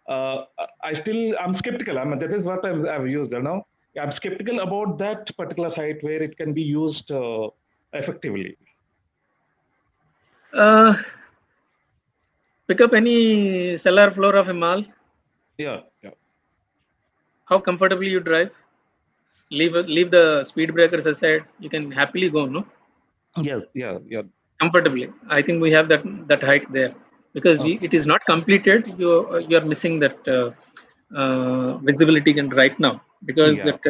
I'm skeptical. That is what I've used. I'm skeptical about that particular height where it can be used effectively. Pick up any cellar floor of a mall. Yeah. How comfortably you drive. Leave the speed breakers aside. You can happily go, no? Yeah. Comfortably. I think we have that height there, because it is not completed. You are missing that visibility right now, because that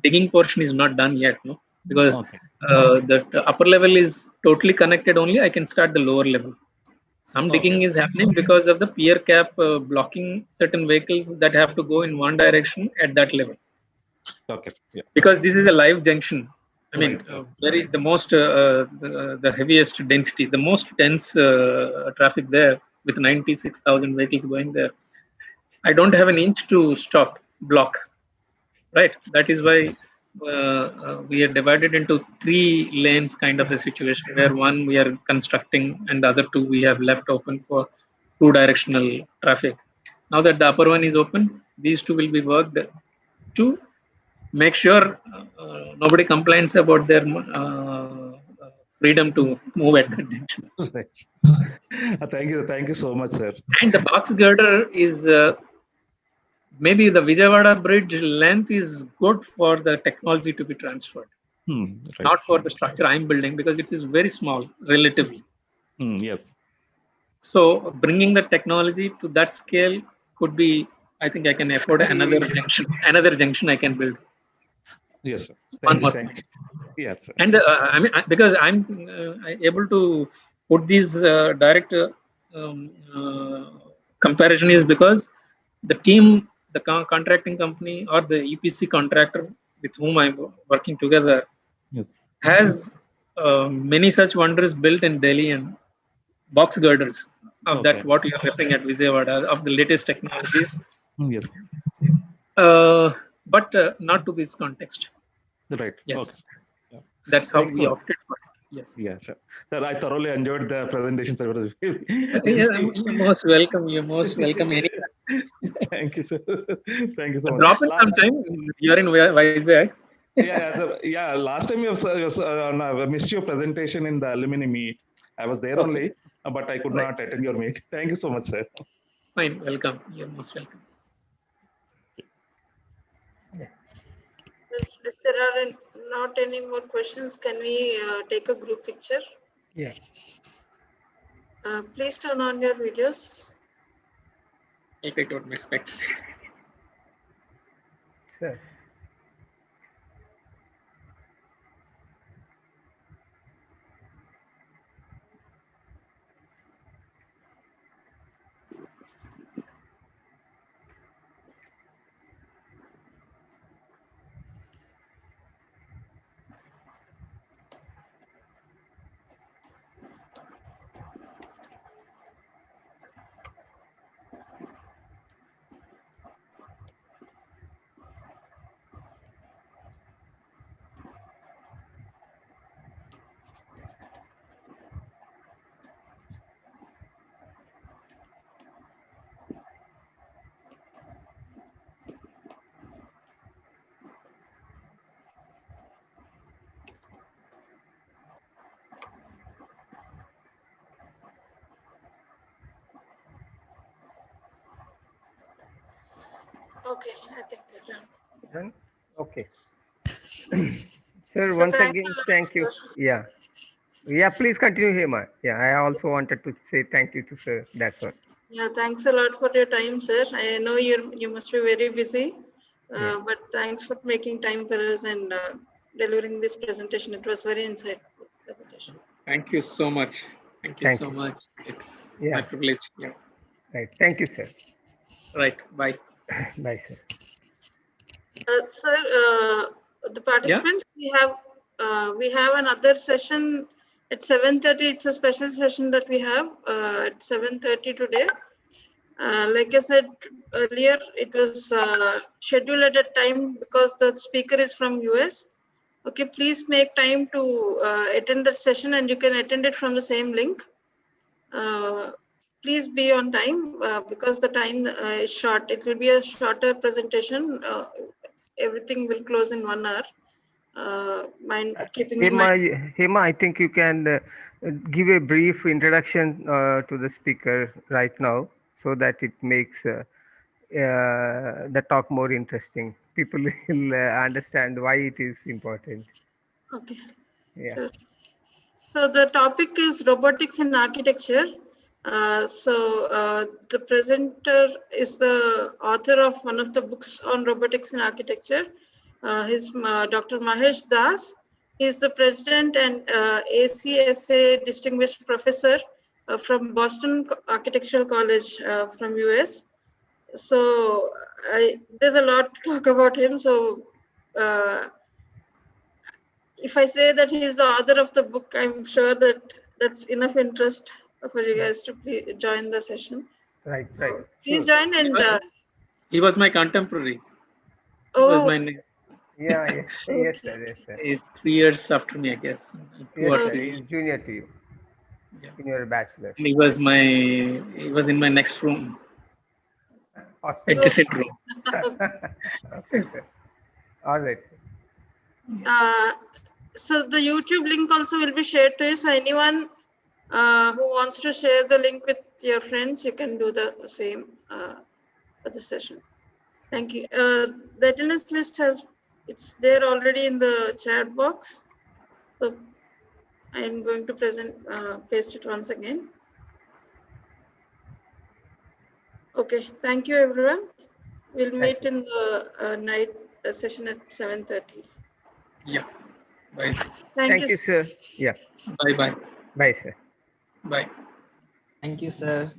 digging portion is not done yet, no? Because that upper level is totally connected only. I can start the lower level. Some digging is happening because of the pier cap blocking certain vehicles that have to go in one direction at that level. Okay. Yeah. Because this is a live junction. I mean, the heaviest density, the most dense traffic there, with 96,000 vehicles going there. I don't have an inch to stop, block, right? That is why we are divided into 3 lanes kind of a situation, where one we are constructing and the other 2 we have left open for 2 directional traffic. Now that the upper one is open, these 2 will be worked to make sure nobody complains about their freedom to move at that junction. Thank you so much, sir. And the box girder is maybe the Vijayawada bridge length is good for the technology to be transferred, not for the structure I'm building, because it is very small relatively. Yes. So bringing the technology to that scale could be, I think I can afford another junction I can build. Yes, sir. Thank you. Yes, sir. And I mean, because I'm able to put these direct comparison is because the team the contracting company or the EPC contractor with whom I'm working together Yes. has many such wonders built in Delhi and box girders of Okay. that what you are referring at Vijayawada of the latest technologies, Yes. but not to this context. Right. Yes, Okay. Yeah. that's how Thank we you. opted for it. Yes. Yeah, sure. Sir, I thoroughly enjoyed the presentation, sir. You're most welcome. You're most welcome. Anytime. Thank you, sir. Thank you so much. Drop in sometime. You're in Vizag. Yeah. Last time I missed your presentation in the alumni meet. I was there Okay. only, but I could Right. not attend your meet. Thank you so much, sir. Fine. Welcome. You're most welcome. If there are not any more questions, can we take a group picture? Yeah. Please turn on your videos. I'll take out my specs. Sir. Okay, I think we're done. Done? Okay. Yes. Sir, So once thanks again, a lot, thank you. sir. Yeah. Yeah, please continue, Hema. Yeah, I also wanted to say thank you to sir. That's all. Yeah, thanks a lot for your time, sir. I know you must be very busy, Yeah. but thanks for making time for us and delivering this presentation. It was very insightful presentation. Thank you so much. Thank you Thank so you. much. It's Yeah. my privilege. Yeah. Right. Thank you, sir. Right. Bye. Bye, sir. Sir, the participants, we have another session at 7:30. It's a special session that we have at 7:30 today. Like I said earlier, it was scheduled at a time because the speaker is from US. Okay, please make time to attend that session, and you can attend it from the same link. Please be on time because the time is short. It will be a shorter presentation. Everything will close in 1 hour. Keeping in mind. Hema, I think you can give a brief introduction to the speaker right now so that it makes the talk more interesting. People will understand why it is important. Okay. Yeah. Sure. So the topic is robotics in architecture. The presenter is the author of one of the books on robotics in architecture. He's Dr. Mahesh Das. He's the president and ACSA distinguished professor from Boston Architectural College from US. So there's a lot to talk about him. So if I say that he is the author of the book, I'm sure that that's enough interest for you guys to please join the session. Right. Please Sure. join and. He was my contemporary. He was my name. Yeah. Yes, sir. Yes, sir. He's 3 years after me, I guess. 2 or Yes, sir. 3 He's years. junior to you Yeah. in your bachelor. And he was in my next room. Awesome. Adjacent room. Okay, sir. All right, sir. So the YouTube link also will be shared to you. So anyone who wants to share the link with your friends, you can do the same for the session. Thank you. The attendance list it's there already in the chat box. So I am going to paste it once again. Okay, thank you everyone. We'll meet in the night session at 7:30. Yeah. Bye. Thank you, sir. Yeah. Bye. Bye, sir. Bye. Thank you, sir.